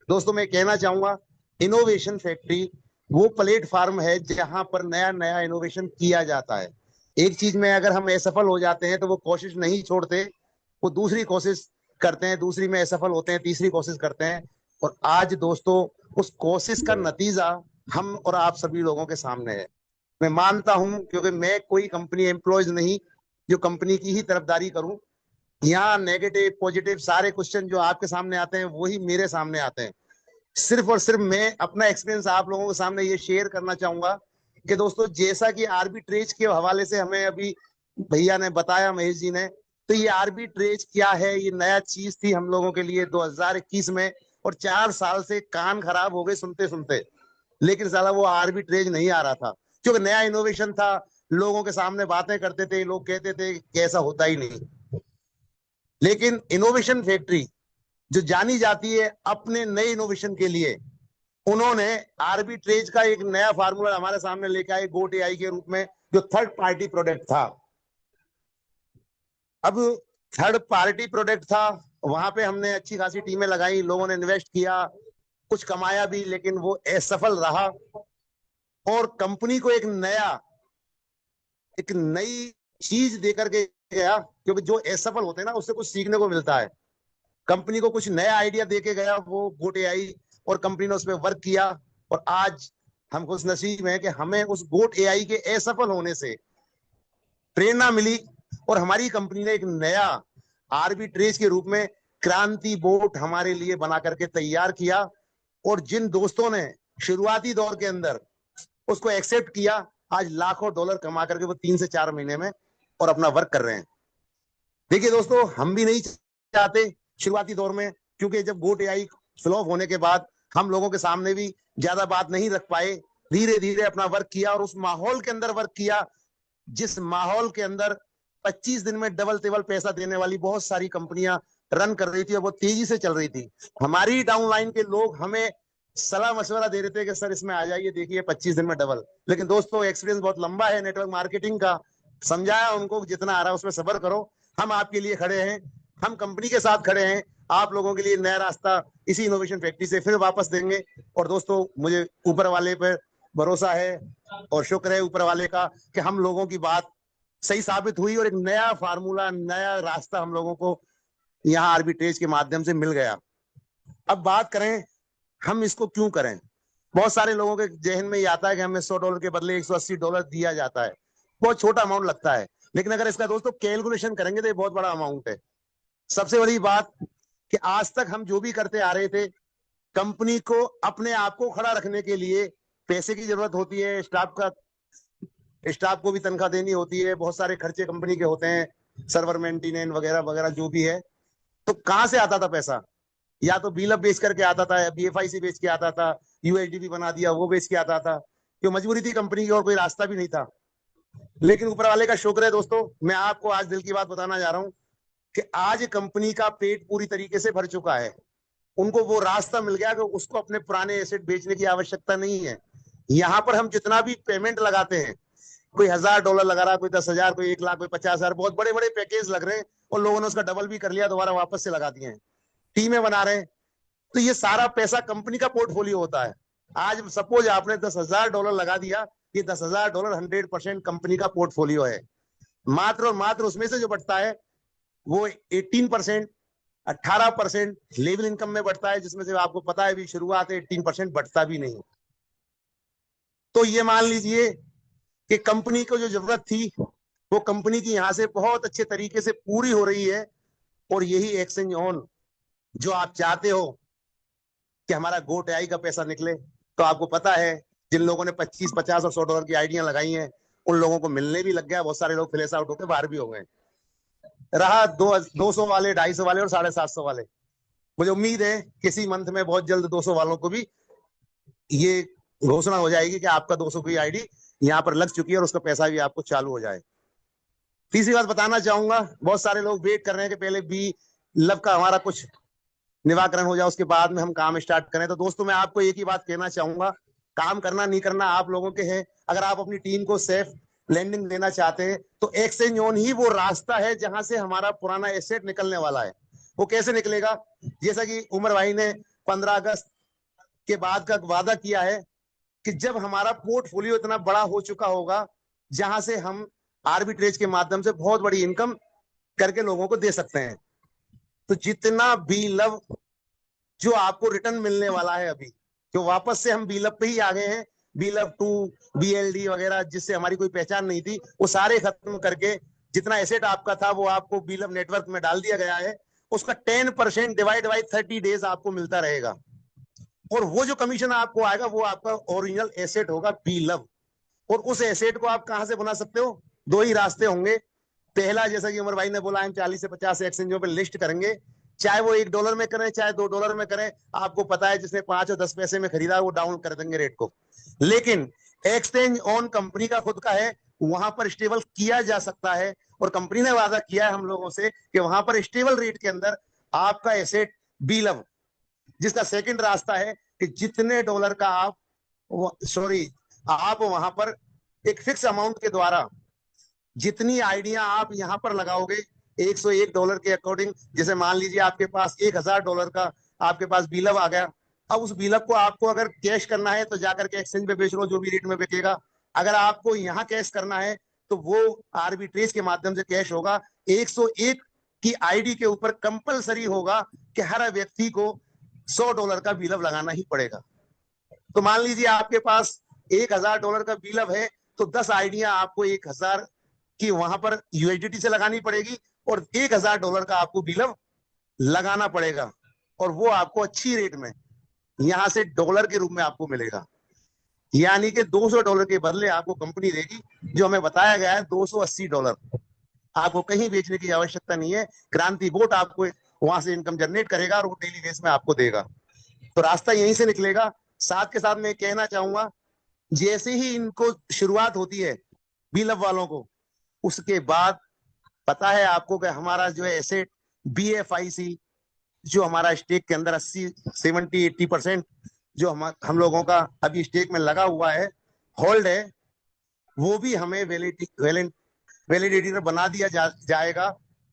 दोस्तों, मैं कहना चाहूंगा, इनोवेशन फैक्ट्री वो प्लेटफॉर्म है जहां पर नया नया इनोवेशन किया जाता है। एक चीज में अगर हम असफल हो जाते हैं तो वो कोशिश नहीं छोड़ते, वो दूसरी कोशिश करते हैं, दूसरी में असफल होते हैं, तीसरी कोशिश करते हैं। और आज दोस्तों, उस कोशिश का नतीजा हम और आप सभी लोगों के सामने है। मैं मानता हूं, क्योंकि मैं कोई कंपनी एम्प्लॉयज नहीं जो कंपनी की ही तरफदारी करूं। यहाँ नेगेटिव पॉजिटिव सारे क्वेश्चन जो आपके सामने आते हैं वही मेरे सामने आते हैं। सिर्फ और सिर्फ मैं अपना एक्सपीरियंस आप लोगों के सामने ये शेयर करना चाहूंगा कि दोस्तों, जैसा कि आर्बिट्रेज के हवाले से हमें अभी भैया ने बताया, महेश जी ने, तो ये आर्बिट्रेज क्या है, ये नया चीज थी हम लोगों के लिए 2021 में। और 4 साल से कान खराब हो गए सुनते सुनते, लेकिन साला वो आर्बिट्रेज नहीं आ रहा था, क्योंकि नया इनोवेशन था। लोगों के सामने बातें करते थे, लोग कहते थे कि ऐसा होता ही नहीं। लेकिन इनोवेशन फैक्ट्री जो जानी जाती है अपने नए इनोवेशन के लिए, उन्होंने आर्बिट्रेज का एक नया फार्मूला हमारे सामने लेके आए गोट एआई के रूप में, जो थर्ड पार्टी प्रोडक्ट था। अब थर्ड पार्टी प्रोडक्ट था, वहां पे हमने अच्छी खासी टीमें लगाई, लोगों ने इन्वेस्ट किया, कुछ कमाया भी, लेकिन वो असफल रहा। और कंपनी को एक नई चीज देकर के गया, क्योंकि जो असफल होते हैं ना उससे कुछ सीखने को मिलता है। कंपनी को कुछ नया आइडिया देके गया वो गोट एआई, और कंपनी ने उस पर वर्क किया। और आज हम खुश नसीब हैं कि हमें उस गोट एआई के असफल होने से प्रेरणा मिली, और हमारी कंपनी ने एक नया आर्बिट्रेज के रूप में क्रांति बोट हमारे लिए बना करके तैयार किया। और जिन दोस्तों ने शुरुआती दौर के अंदर उसको एक्सेप्ट किया, आज लाखों डॉलर कमा करके वो 3 से 4 महीने में और अपना वर्क कर रहे हैं। देखिए दोस्तों, हम भी नहीं चाहते शुरुआती दौर में, क्योंकि जब गोट एआई फ्लॉप होने के बाद हम लोगों के सामने भी ज्यादा बात नहीं रख पाए, धीरे धीरे अपना वर्क किया और उस माहौल के अंदर वर्क किया जिस माहौल के अंदर 25 दिन में डबल टेबल पैसा देने वाली बहुत सारी कंपनियां रन कर रही थी और वो तेजी से चल रही थी। हमारी डाउनलाइन के लोग हमें सलाह मशवरा दे रहे थे कि सर इसमें आ जाइए, देखिए 25 दिन में डबल। लेकिन दोस्तों, एक्सपीरियंस बहुत लंबा है नेटवर्क मार्केटिंग का, समझाया उनको जितना आ रहा है उसमें सबर करो। हम आपके लिए खड़े हैं, हम कंपनी के साथ खड़े हैं, आप लोगों के लिए नया रास्ता इसी इनोवेशन फैक्ट्री से फिर वापस देंगे। और दोस्तों, मुझे ऊपर वाले पर भरोसा है और शुक्र है ऊपर वाले का कि हम लोगों की बात सही साबित हुई और एक नया फार्मूला, नया रास्ता हम लोगों को यहाँ आर्बिट्रेज के माध्यम से मिल गया। अब बात करें हम इसको क्यों करें। बहुत सारे लोगों के जहन में ये आता है कि हमें $100 के बदले $180 दिया जाता है, बहुत छोटा अमाउंट लगता है। लेकिन अगर इसका दोस्तों कैलकुलेशन करेंगे तो ये बहुत बड़ा अमाउंट है। सबसे बड़ी बात कि आज तक हम जो भी करते आ रहे थे, कंपनी को अपने आप को खड़ा रखने के लिए पैसे की जरूरत होती है, स्टाफ को भी तनख्वाह देनी होती है, बहुत सारे खर्चे कंपनी के होते हैं, सर्वर मेंटेनेंस वगैरह वगैरह जो भी है। तो कहां से आता था पैसा? या तो बीलअप बेच करके आता था, या बीएफआई से बेच के आता था, यूएसडीपी बना दिया वो बेच के आता था, क्यों मजबूरी थी कंपनी की और कोई रास्ता भी नहीं था। लेकिन ऊपर वाले का शुक्र है दोस्तों, मैं आपको आज दिल की बात बताना जा रहा हूं कि आज कंपनी का पेट पूरी तरीके से भर चुका है। उनको वो रास्ता मिल गया कि उसको अपने पुराने एसेट बेचने की आवश्यकता नहीं है। यहाँ पर हम जितना भी पेमेंट लगाते हैं, कोई $1000 लगा रहा, कोई 10,000, कोई 1 लाख, कोई 50,000, बहुत बड़े बड़े पैकेज लग रहे हैं, और लोगों ने उसका डबल भी कर लिया, दोबारा वापस से लगा दिए हैं, टीमें बना रहे हैं। तो ये सारा पैसा कंपनी का पोर्टफोलियो होता है। आज सपोज आपने $10,000 लगा दिया, ये $10,000 100% कंपनी का पोर्टफोलियो है। मात्र और मात्र उसमें से जो बढ़ता है वो 18%, 18% लेवल इनकम में बढ़ता है, जिसमें से आपको पता है भी शुरुआत है 18% बढ़ता भी नहीं। तो ये मान लीजिए कि कंपनी को जो जरूरत थी वो कंपनी की यहां से बहुत अच्छे तरीके से पूरी हो रही है। और यही एक्सचेंज ऑन जो आप चाहते हो कि हमारा गोट आई का पैसा निकले, तो आपको पता है जिन लोगों ने 25, 50 और $100 की आइडिया लगाई हैं, उन लोगों को मिलने भी लग गया, बहुत सारे लोग फ्लैश आउट होकर बाहर भी हो गए। रहा 200 वाले, 250 वाले और 750 वाले। मुझे उम्मीद है किसी मंथ में बहुत जल्द 200 वालों को भी ये घोषणा हो जाएगी कि आपका 200 की आईडी यहाँ पर लग चुकी है और उसका पैसा भी आपको चालू हो जाए। तीसरी बात बताना चाहूंगा, बहुत सारे लोग वेट कर रहे हैं कि पहले बी लव का हमारा कुछ निराकरण हो जाए, उसके बाद में हम काम स्टार्ट करें। तो दोस्तों, मैं आपको एक ही बात कहना चाहूंगा, काम करना नहीं करना आप लोगों के हैं। अगर आप अपनी टीम को सेफ लैंडिंग देना चाहते हैं तो एक्सचेंज ऑन ही वो रास्ता है जहां से हमारा पुराना एसेट निकलने वाला है। वो कैसे निकलेगा? जैसा कि उमर भाई ने 15 अगस्त के बाद का वादा किया है कि जब हमारा पोर्टफोलियो इतना बड़ा हो चुका होगा जहां से हम आर्बिट्रेज के माध्यम से बहुत बड़ी इनकम करके लोगों को दे सकते हैं, तो जितना बी लव जो आपको रिटर्न मिलने वाला है, अभी जो वापस से हम बी लव पे ही आ गए हैं, बीलव टू, बीएलडी वगैरह, जिससे हमारी कोई पहचान नहीं थी, वो सारे खत्म करके जितना एसेट आपका था वो आपको बीलव नेटवर्क में डाल दिया गया है। उसका 10% डिवाइड बाई 30 डेज आपको मिलता रहेगा, और वो जो कमीशन आपको आएगा वो आपका ओरिजिनल एसेट होगा बीलव। और उस एसेट को आप कहां से बना सकते हो? दो ही रास्ते होंगे। पहला, जैसा कि उमर भाई ने बोला, हम 40 से 50 एक्सचेंजों पे लिस्ट करेंगे, चाहे वो $1 में करें चाहे $2 में करें। आपको पता है जिसने 5 और 10 पैसे में खरीदा वो डाउन कर देंगे रेट को। लेकिन एक्सचेंज ऑन कंपनी का खुद का है, वहां पर स्टेबल किया जा सकता है, और कंपनी ने वादा किया है हम लोगों से कि वहां पर स्टेबल रेट के अंदर आपका एसेट बीलव, जिसका सेकंड रास्ता है कि जितने डॉलर का आप आप वहां पर एक फिक्स अमाउंट के द्वारा जितनी आइडिया आप यहां पर लगाओगे $101 के अकॉर्डिंग, जैसे मान लीजिए आपके पास $1000 का आपके पास बीलव आ गया। अब उस बीलव को आपको अगर कैश करना है तो जाकर के एक्सचेंज पे बेच लो, जो भी रेट में बिकेगा। अगर आपको यहाँ कैश करना है तो वो आर्बिट्रेज के माध्यम से कैश होगा। 101 की आईडी के ऊपर कंपलसरी होगा कि हर व्यक्ति को $100 का बीलव लगाना ही पड़ेगा। तो मान लीजिए आपके पास $1000 का बीलव है, तो 10 आइडिया आपको 1000 की वहां पर यूएसडीटी से लगानी पड़ेगी, और $1000 का आपको बीलव लगाना पड़ेगा, और वो आपको अच्छी रेट में यहां से डॉलर के रूप में आपको मिलेगा। यानी कि $200 के बदले आपको कंपनी देगी, जो हमें बताया गया है $280। आपको कहीं बेचने की आवश्यकता नहीं है। क्रांति बोट आपको वहां से इनकम जनरेट करेगा और वो डेली बेस में आपको देगा। तो रास्ता यहीं से निकलेगा। साथ के साथ मैं कहना चाहूंगा, जैसे ही इनको शुरुआत होती है बीलव वालों को, उसके बाद पता है आपको कि हमारा जो है एसेट BFIC, जो हमारा स्टेक के अंदर 80, 70, 80% जो हम लोगों का अभी स्टेक में लगा हुआ है, होल्ड है, वो भी हमें वैलिडेटर बना दिया जाएगा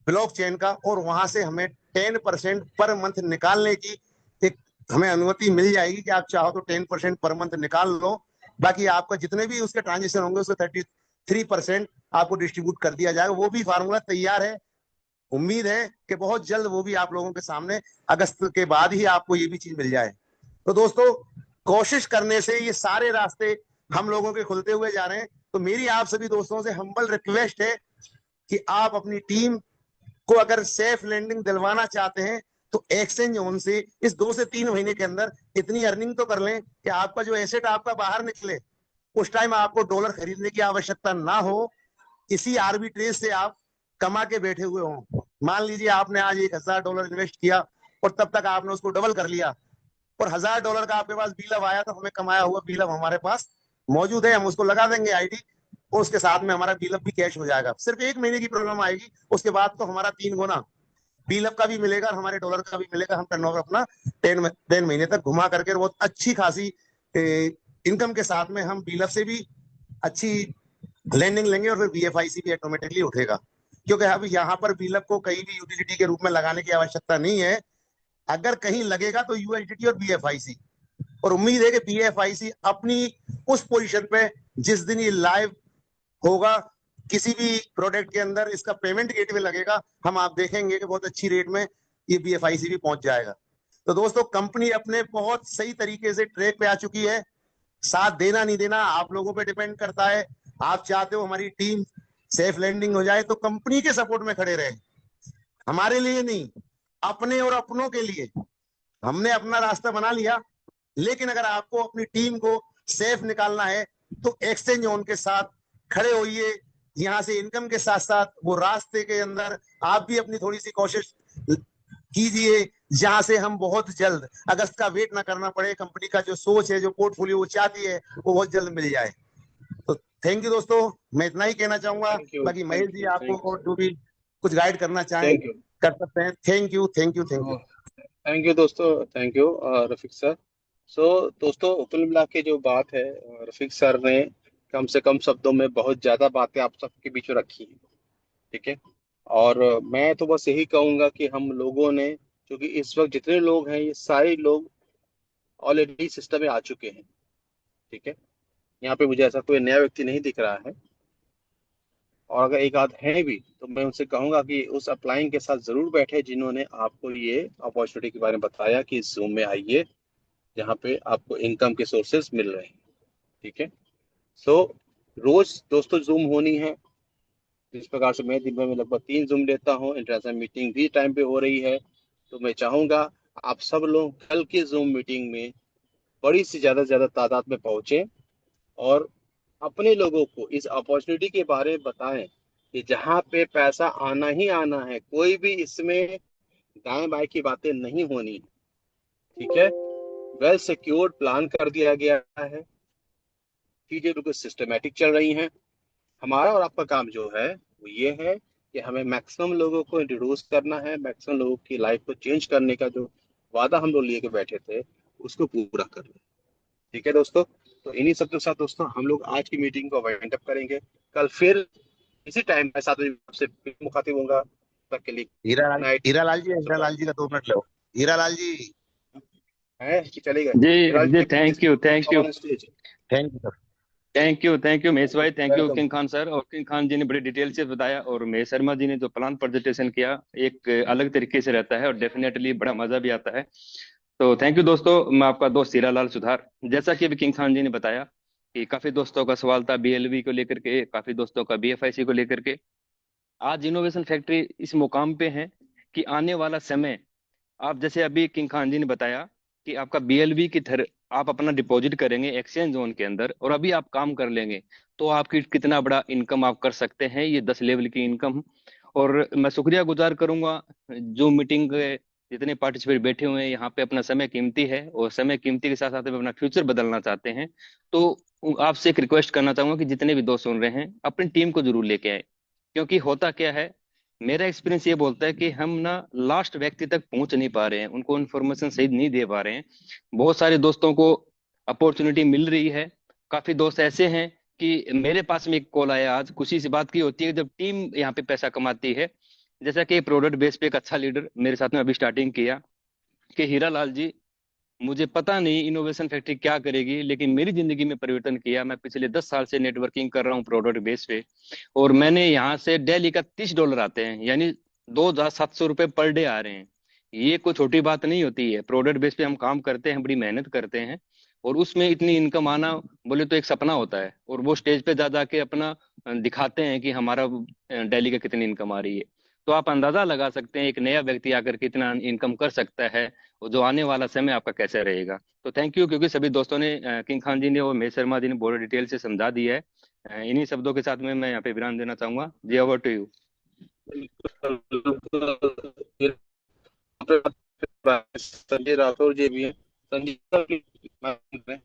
ब्लॉकचेन का, और वहां से हमें 10% पर मंथ निकालने की एक हमें अनुमति मिल जाएगी कि आप चाहो तो 10% पर मंथ निकाल लो। बाकी आपका जितने भी उसके ट्रांजेक्शन होंगे उसके 33% आपको डिस्ट्रीब्यूट कर दिया जाएगा। वो भी फार्मूला तैयार है। उम्मीद है कि बहुत जल्द वो भी आप लोगों के सामने, अगस्त के बाद ही आपको ये भी चीज मिल जाए। तो दोस्तों, कोशिश करने से ये सारे रास्ते हम लोगों के खुलते हुए जा रहे हैं। तो मेरी आप सभी दोस्तों से हम्बल रिक्वेस्ट है कि आप अपनी टीम को अगर सेफ लैंडिंग दिलवाना चाहते हैं तो एक्सचेंज ऑन से इस 2 से 3 महीने के अंदर इतनी अर्निंग तो कर लें कि आपका जो एसेट आपका बाहर निकले, उस टाइम आपको डॉलर खरीदने की आवश्यकता ना हो। इसी आर्बिट्रेज से आप कमा के बैठे हुए हों। मान लीजिए आपने आज $1000 इन्वेस्ट किया और तब तक आपने उसको डबल कर लिया, और $1000 का आपके पास बीलव आया, तो हमें कमाया हुआ बीलव हमारे पास मौजूद है, हम उसको लगा देंगे आईडी, और उसके साथ में हमारा बीलव भी कैश हो जाएगा। सिर्फ 1 महीने की प्रॉब्लम आएगी, उसके बाद तो हमारा 3 गुना बीलव का भी मिलेगा और हमारे डॉलर का भी मिलेगा। हम टर्नओवर अपना 10 महीने तक घुमा करके बहुत अच्छी खासी इनकम के साथ में हम बीलव से भी अच्छी लैंडिंग लेंगे, और फिर BFIC भी ऑटोमेटिकली उठेगा। क्योंकि अब यहाँ पर बीलव को कहीं भी यूटिलिटी के रूप में लगाने की आवश्यकता नहीं है। अगर कहीं लगेगा तो USDT और BFIC, और उम्मीद है कि BFIC अपनी उस पोजीशन पे जिस दिन ये लाइव होगा, किसी भी प्रोडक्ट के अंदर इसका पेमेंट गेटवे लगेगा, हम आप देखेंगे कि बहुत अच्छी रेट में ये BFIC भी पहुंच जाएगा। तो दोस्तों, कंपनी अपने बहुत सही तरीके से ट्रैक पे आ चुकी है। साथ देना नहीं देना आप लोगों पे डिपेंड करता है। आप चाहते हो हमारी टीम सेफ लैंडिंग हो जाए तो कंपनी के सपोर्ट में खड़े रहे, हमारे लिए नहीं, अपने और अपनों के लिए। हमने अपना रास्ता बना लिया, लेकिन अगर आपको अपनी टीम को सेफ निकालना है तो एक्सचेंज ऑन के साथ खड़े होइए। यहां से इनकम के साथ साथ वो रास्ते के अंदर आप भी अपनी थोड़ी सी कोशिश कीजिए, जहां से हम बहुत जल्द, अगस्त का वेट ना करना पड़े, कंपनी का जो सोच है, जो पोर्टफोलियो वो चाहती है, वो बहुत जल्द मिल जाए। तो थैंक यू दोस्तों, मैं इतना ही कहना चाहूंगा। थैंक यू, बाकी महेश थैंक जी यू, आपको थैंक और जो भी कुछ गाइड करना चाहें थैंक यू, कर सकते हैं। Thank you, thank you, thank you. Thank you दोस्तों, थैंक यू रफीक सर। सो दोस्तों, कुल मिला के जो बात है, रफीक सर ने कम से कम शब्दों में बहुत ज्यादा बातें आप सबके बीच में रखी हैं। ठीक है। और मैं तो बस यही कहूंगा कि हम लोगों ने, क्योंकि इस वक्त जितने लोग हैं ये सारे लोग ऑलरेडी सिस्टम में आ चुके हैं। ठीक है। यहाँ पे मुझे ऐसा कोई नया व्यक्ति नहीं दिख रहा है, और अगर एक आध है भी तो मैं उनसे कहूंगा कि उस अप्लाइंग के साथ जरूर बैठे जिन्होंने आपको ये अपॉर्चुनिटी के बारे में बताया कि इस जूम में आइए, जहाँ पे आपको इनकम के सोर्सेज मिल रहे हैं। ठीक है। सो रोज दोस्तों जूम होनी है। जिस प्रकार से मैं दिन भर में लगभग 3 जूम लेता हूँ, इंटरनेशनल मीटिंग भी टाइम पे हो रही है। तो मैं चाहूंगा आप सब लोग कल के जूम मीटिंग में बड़ी से ज्यादा तादाद में पहुंचे और अपने लोगों को इस अपॉर्चुनिटी के बारे में बताएं कि जहाँ पे पैसा आना ही आना है, कोई भी इसमें दाएं बाएं की बातें नहीं होनी। ठीक है। वेल सिक्योर्ड प्लान कर दिया गया है, चीजें बिल्कुल सिस्टमेटिक चल रही हैं। हमारा और आपका काम जो है वो ये है कि हमें मैक्सिमम लोगों को इंट्रोड्यूस करना है, मैक्सिमम लोगों की लाइफ को चेंज करने का जो वादा हम लोग लेके बैठे थे उसको पूरा करना है। ठीक है दोस्तों। तो इन्हीं सब के साथ दोस्तों हम लोग आज की मीटिंग को वाइंड अप करेंगे। कल फिर इसी टाइम मैं 7 बजे आपसे फिर मुखातिब होऊंगा। तब तक के लिए गुड हीरालाल नाइट। हीरालाल जी, हीरालाल जी का 2 मिनट लो। हीरालाल जी। है कि चले गए जी विराज जी, जी, thank you thank you. On stage. Thank you sir. Thank you Mahesh भाई, thank you welcome. King Khan sir. और किंग खान जी ने बड़ी डिटेल से बताया, और महेश शर्मा जी ने जो प्लान प्रेजेंटेशन किया एक अलग तरीके से रहता है और डेफिनेटली बड़ा मजा भी आता है। तो थैंक यू दोस्तों। मैं आपका दोस्त हीरालाल सुधार। जैसा कि अभी किंग खान जी ने बताया कि काफी दोस्तों का सवाल था बीएलवी को लेकर के, काफी दोस्तों का बीएफआईसी को लेकर के। आज इनोवेशन फैक्ट्री इस मुकाम पे है कि आने वाला समय, आप जैसे अभी किंग खान जी ने बताया कि आपका बीएलबी की थर आप अपना डिपॉजिट करेंगे एक्सचेंज जोन के अंदर और अभी आप काम कर लेंगे, तो आपकी कितना बड़ा इनकम आप कर सकते हैं, ये 10 लेवल की इनकम। और मैं शुक्रिया गुजार करूंगा जो मीटिंग के जितने पार्टिसिपेट बैठे हुए हैं यहाँ पे। अपना समय कीमती है और समय कीमती के साथ साथ में अपना फ्यूचर बदलना चाहते हैं। तो आपसे एक रिक्वेस्ट करना चाहूंगा कि जितने भी दोस्त सुन रहे हैं अपनी टीम को जरूर लेके आए। क्योंकि होता क्या है, मेरा एक्सपीरियंस ये बोलता है कि हम ना लास्ट व्यक्ति तक पहुंच नहीं पा रहे हैं, उनको इन्फॉर्मेशन सही नहीं दे पा रहे हैं। बहुत सारे दोस्तों को अपॉर्चुनिटी मिल रही है। काफी दोस्त ऐसे हैं कि मेरे पास में एक कॉल आया, आज खुशी सी बात की होती है जब टीम यहाँ पे पैसा कमाती है। जैसा कि प्रोडक्ट बेस पे एक अच्छा लीडर मेरे साथ में अभी स्टार्टिंग किया कि हीरा लाल जी, मुझे पता नहीं इनोवेशन फैक्ट्री क्या करेगी, लेकिन मेरी जिंदगी में परिवर्तन किया। मैं पिछले 10 साल से नेटवर्किंग कर रहा हूँ प्रोडक्ट बेस पे, और मैंने यहाँ से डेली का $30 आते हैं, यानी 2,700 रुपये पर डे आ रहे हैं। ये कोई छोटी बात नहीं होती है। प्रोडक्ट बेस पे हम काम करते हैं, बड़ी मेहनत करते हैं, और उसमें इतनी इनकम आना बोले तो एक सपना होता है। और वो स्टेज पे जा जाके अपना दिखाते हैं कि हमारा डेली का कितनी इनकम आ रही है। तो आप अंदाजा लगा सकते हैं एक नया व्यक्ति आकर कितना इनकम कर सकता है, और जो आने वाला समय आपका कैसे रहेगा। तो थैंक यू, क्योंकि सभी दोस्तों ने किंग खान जी ने और महेश शर्मा जी ने बहुत डिटेल से समझा दिया है। इन्हीं शब्दों के साथ में मैं यहाँ पे विराम देना चाहूंगा। जी, over to you. Sanjay Rathore ji भी हैं। संजय सर